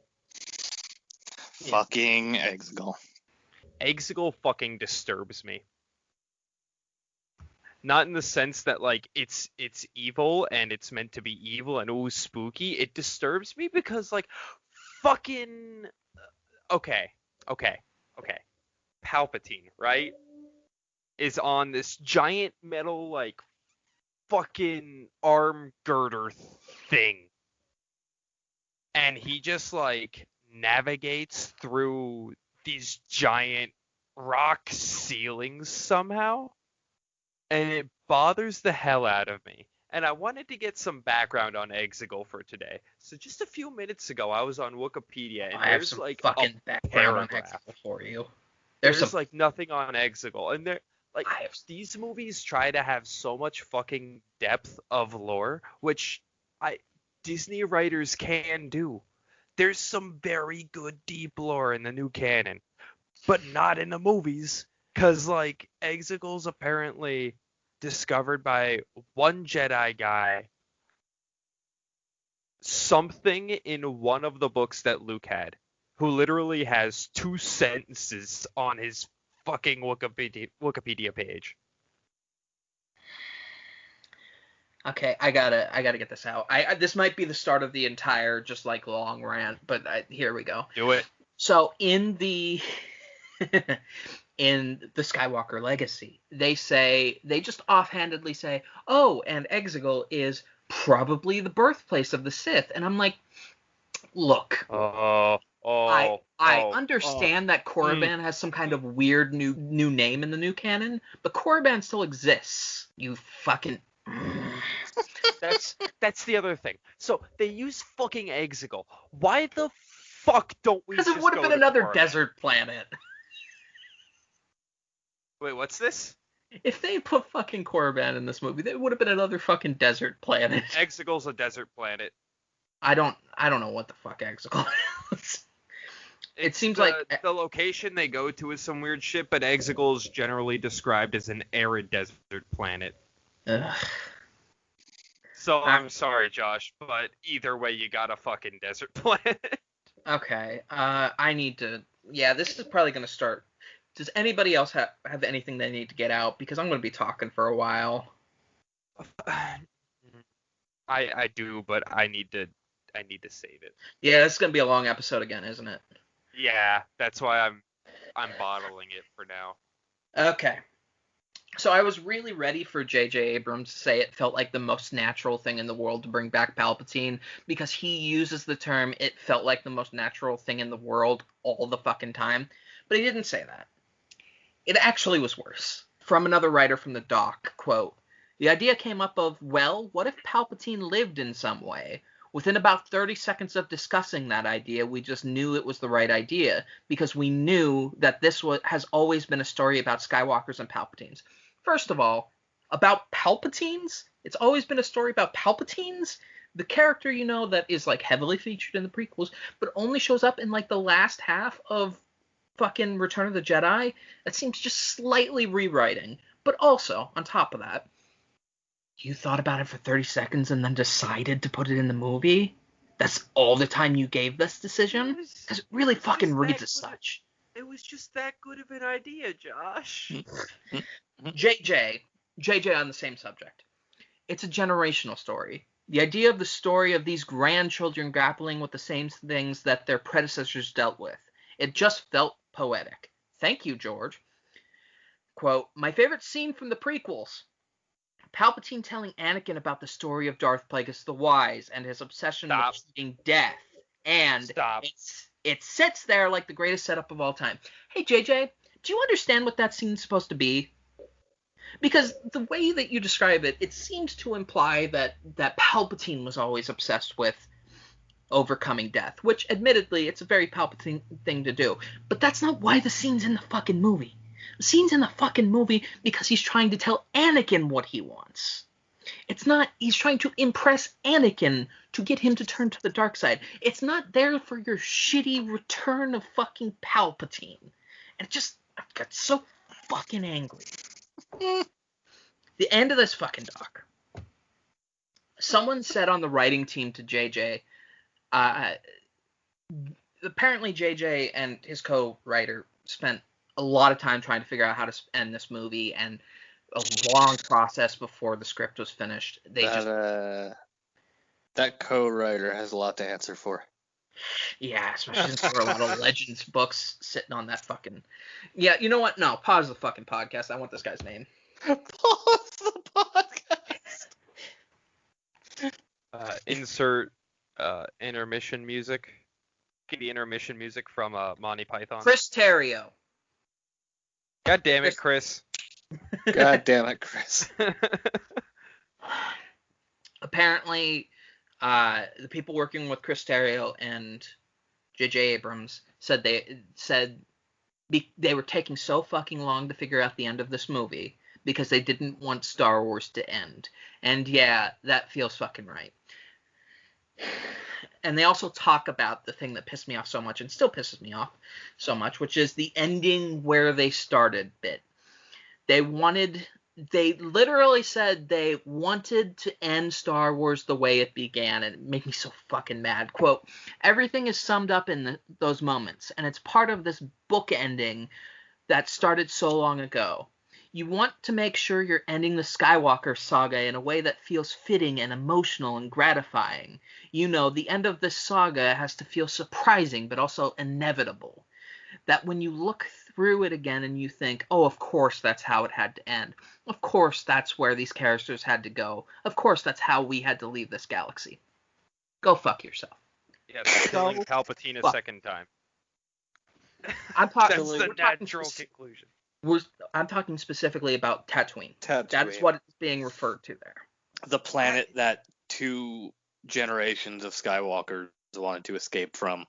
Fucking Exegol. Exegol fucking disturbs me. Not in the sense that like it's evil and it's meant to be evil and ooh spooky. It disturbs me because like fucking okay. Palpatine, right? Is on this giant metal like fucking arm girder thing. And he just like navigates through these giant rock ceilings somehow. And it bothers the hell out of me. And I wanted to get some background on Exegol for today. So just a few minutes ago, I was on Wikipedia, and there's some like fucking background on Exegol for you. There's like nothing on Exegol, and these movies try to have so much fucking depth of lore, which Disney writers can do. There's some very good deep lore in the new canon, but not in the movies. Because, like, Exegol's apparently discovered by one Jedi guy something in one of the books that Luke had, who literally has 2 sentences on his fucking Wikipedia page. Okay, I gotta get this out. This might be the start of the entire just like long rant, but here we go. Do it. So in the in the Skywalker Legacy, they just offhandedly say, oh, and Exegol is probably the birthplace of the Sith. And I'm like, look, I understand that Korriban has some kind of weird new name in the new canon, but Korriban still exists. You fucking... That's the other thing. So they use fucking Exegol. Why the fuck don't we just go to Because it would have been another Korriban? desert planet. Wait, what's this? If they put fucking Korriban in this movie, it would have been another fucking desert planet. Exegol's a desert planet. I don't know what the fuck Exegol is. It seems like the location they go to is some weird shit, but Exegol is generally described as an arid desert planet. Ugh. So I'm sorry, Josh, but either way, you got a fucking desert planet. Okay. I need to. Yeah, this is probably gonna start. Does anybody else have anything they need to get out? Because I'm going to be talking for a while. I do, but I need to save it. Yeah, this is going to be a long episode again, isn't it? Yeah, that's why I'm bottling it for now. Okay. So I was really ready for J.J. Abrams to say it felt like the most natural thing in the world to bring back Palpatine, because he uses the term "it felt like the most natural thing in the world" all the fucking time. But he didn't say that. It actually was worse. From another writer from the doc, quote, "The idea came up of, well, what if Palpatine lived in some way? Within about 30 seconds of discussing that idea, we just knew it was the right idea, because we knew that has always been a story about Skywalkers and Palpatines." First of all, about Palpatines? It's always been a story about Palpatines? The character, that is like heavily featured in the prequels, but only shows up in like the last half of fucking Return of the Jedi? That seems just slightly rewriting. But also, on top of that, you thought about it for 30 seconds and then decided to put it in the movie? That's all the time you gave this decision? Because it really fucking reads as such. It was just that good of an idea, Josh. JJ on the same subject. It's a generational story. The idea of the story of these grandchildren grappling with the same things that their predecessors dealt with. It just felt poetic. Thank you, George. Quote, "My favorite scene from the prequels. Palpatine telling Anakin about the story of Darth Plagueis the Wise and his obsession with cheating death. And it sits there like the greatest setup of all time." Hey, JJ, do you understand what that scene's supposed to be? Because the way that you describe it, it seems to imply that Palpatine was always obsessed with overcoming death, which, admittedly, it's a very Palpatine thing to do. But that's not why the scene's in the fucking movie. The scene's in the fucking movie because he's trying to tell Anakin what he wants. It's not he's trying to impress Anakin to get him to turn to the dark side. It's not there for your shitty return of fucking Palpatine. And I got so fucking angry. The end of this fucking doc. Someone said on the writing team to JJ, apparently JJ and his co-writer spent a lot of time trying to figure out how to end this movie, and a long process before the script was finished. That co-writer has a lot to answer for. Yeah, especially since there were a lot of Legends books sitting on that fucking... Yeah, you know what? No, pause the fucking podcast. I want this guy's name. Pause the podcast. Insert intermission music. The intermission music from Monty Python. Chris Terrio. God damn it, Chris. God damn it, Chris. Apparently, the people working with Chris Terrio and J.J. Abrams said they were taking so fucking long to figure out the end of this movie because they didn't want Star Wars to end. And yeah, that feels fucking right. And they also talk about the thing that pissed me off so much and still pisses me off so much, which is the ending where they started bit. They literally said they wanted to end Star Wars the way it began, and it made me so fucking mad. Quote, "Everything is summed up in those moments, and it's part of this book ending that started so long ago. You want to make sure you're ending the Skywalker saga in a way that feels fitting and emotional and gratifying. The end of this saga has to feel surprising, but also inevitable. That when you look through it again and you think, oh, of course that's how it had to end. Of course that's where these characters had to go. Of course that's how we had to leave this galaxy. Go fuck yourself." Yeah, killing Palpatine a second time. That's the natural conclusion. I'm talking specifically about Tatooine. That's what it's being referred to there. The planet that 2 generations of Skywalkers wanted to escape from.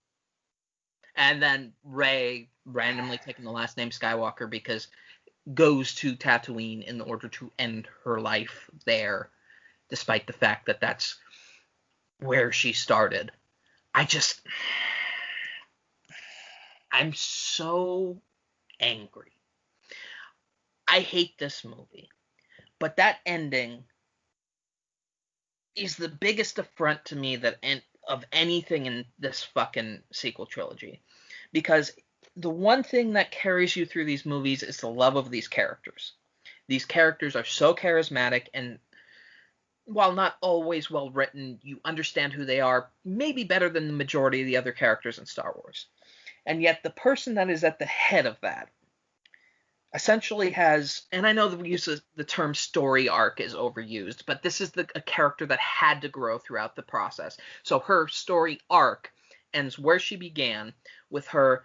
And then Rey randomly taking the last name Skywalker because goes to Tatooine in order to end her life there, despite the fact that that's where she started. I'm so angry. I hate this movie, but that ending is the biggest affront to me of anything in this fucking sequel trilogy, because the one thing that carries you through these movies is the love of these characters. These characters are so charismatic, and while not always well written, you understand who they are maybe better than the majority of the other characters in Star Wars. And yet the person that is at the head of that, essentially has, and I know the use of the term story arc is overused, but this is a character that had to grow throughout the process. So her story arc ends where she began, with her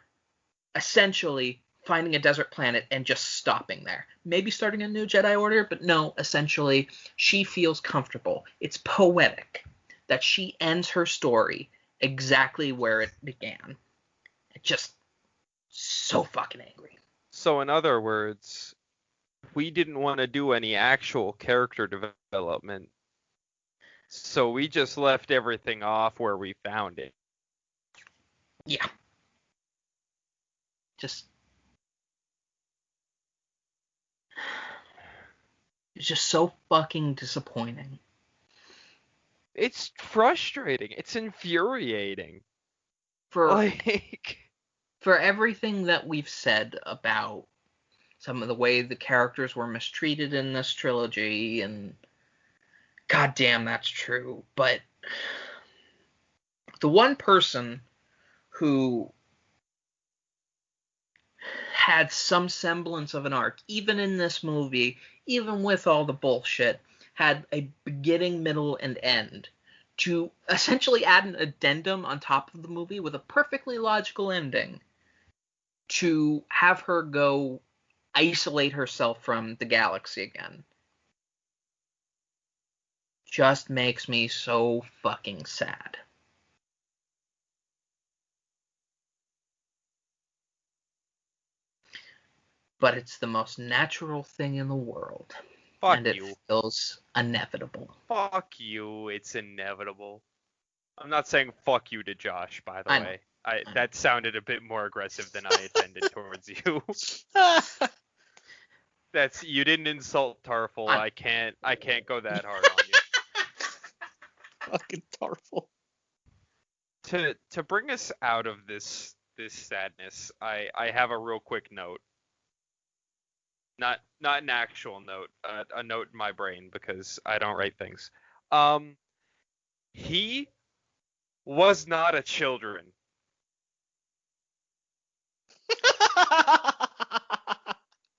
essentially finding a desert planet and just stopping there. Maybe starting a new Jedi Order, but no, essentially she feels comfortable. It's poetic that she ends her story exactly where it began. It's just so fucking angry. So in other words, we didn't want to do any actual character development, so we just left everything off where we found it. Yeah. It's just so fucking disappointing. It's frustrating. It's infuriating. For everything that we've said about some of the way the characters were mistreated in this trilogy, and goddamn, that's true. But the one person who had some semblance of an arc, even in this movie, even with all the bullshit, had a beginning, middle, and end, to essentially add an addendum on top of the movie with a perfectly logical ending, to have her go isolate herself from the galaxy again, just makes me so fucking sad. But it's the most natural thing in the world. Fuck and it you. feels inevitable. Fuck you, it's inevitable. I'm not saying fuck you to Josh, by the way. That sounded a bit more aggressive than I intended towards you. You didn't insult Tarful. I can't go that hard on you. Fucking Tarful. To bring us out of this sadness, I have a real quick note. Not an actual note, a note in my brain, because I don't write things. He was not a children.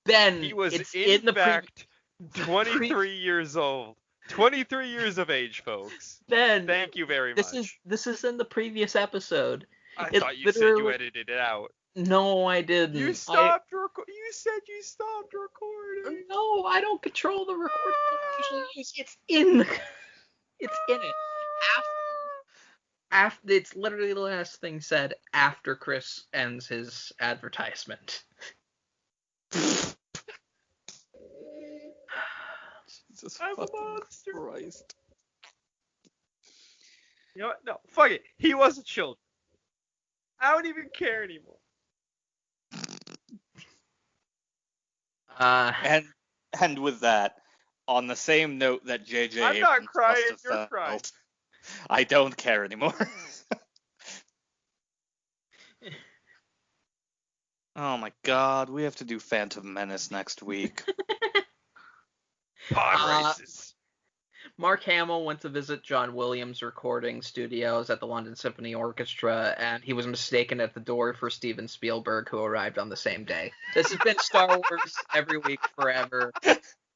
Ben, he was in fact 23 years old. 23 years of age, folks. Ben, thank you very much. This is in the previous episode. I thought you said you edited it out. No, I didn't. You stopped You said you stopped recording. No, I don't control the recording. It's in it. After it's literally the last thing said after Chris ends his advertisement. Jesus fucking Christ. You know what? No, fuck it. He was a child. I don't even care anymore. And with that, on the same note that JJ I'm not crying, you're crying. I don't care anymore. Oh my god, we have to do Phantom Menace next week. Pod races. Mark Hamill went to visit John Williams' recording studios at the London Symphony Orchestra, and he was mistaken at the door for Steven Spielberg, who arrived on the same day. This has been Star Wars every week forever.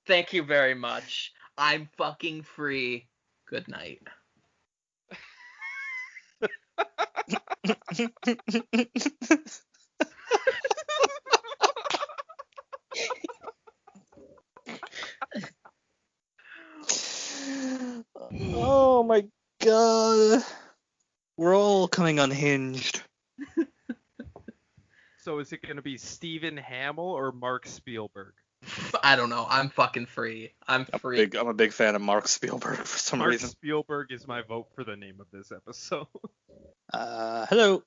Thank you very much. I'm fucking free. Good night. Oh my god. We're all coming unhinged. So is it going to be Stephen Hamill or Mark Spielberg? I don't know. I'm fucking free. I'm free. I'm a big fan of Mark Spielberg for some reason. Mark Spielberg is my vote for the name of this episode. Hello.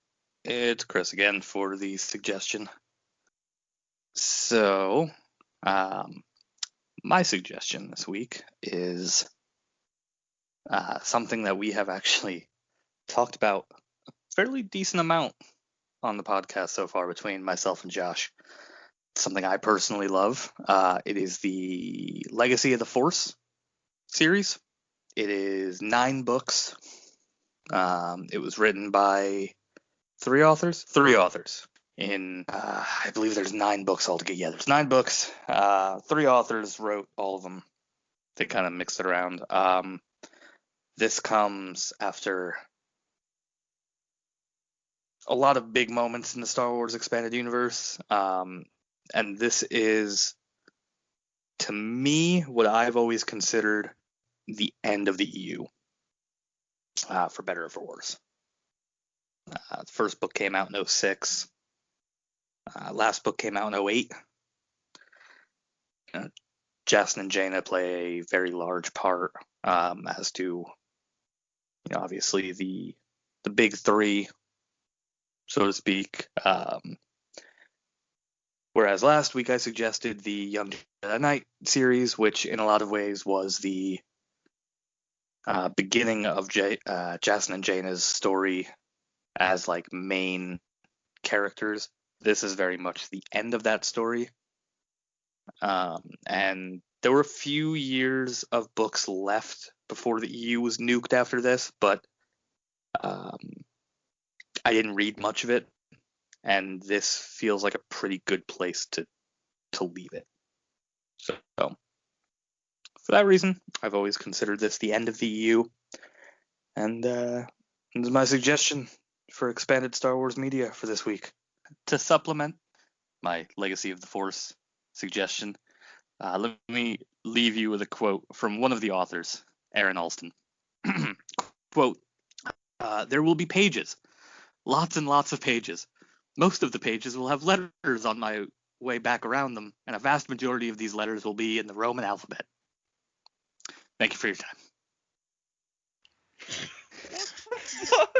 It's Chris again for the suggestion. So, my suggestion this week is something that we have actually talked about a fairly decent amount on the podcast so far between myself and Josh. It's something I personally love. It is the Legacy of the Force series. It is 9 books. It was written by 3 authors? 3 authors. in, I believe there's 9 books altogether. Yeah, there's 9 books. 3 authors wrote all of them. They kind of mixed it around. This comes after a lot of big moments in the Star Wars Expanded Universe. And this is, to me, what I've always considered the end of the EU, for better or for worse. The first book came out in 2006. Last book came out in 2008. Jason and Jaina play a very large part, as to, obviously the big 3, so to speak. Whereas last week I suggested the Young Jedi Knight series, which in a lot of ways was the beginning of Jason and Jaina's story as like main characters. This is very much the end of that story. And there were a few years of books left before the EU was nuked after this, but I didn't read much of it, and this feels like a pretty good place to leave it. So for that reason, I've always considered this the end of the EU, and this is my suggestion for expanded Star Wars media for this week. To supplement my Legacy of the Force suggestion, let me leave you with a quote from one of the authors, Aaron Alston. Quote, there will be pages, lots and lots of pages. Most of the pages will have letters on my way back around them, and a vast majority of these letters will be in the Roman alphabet. Thank you for your time. What the fuck?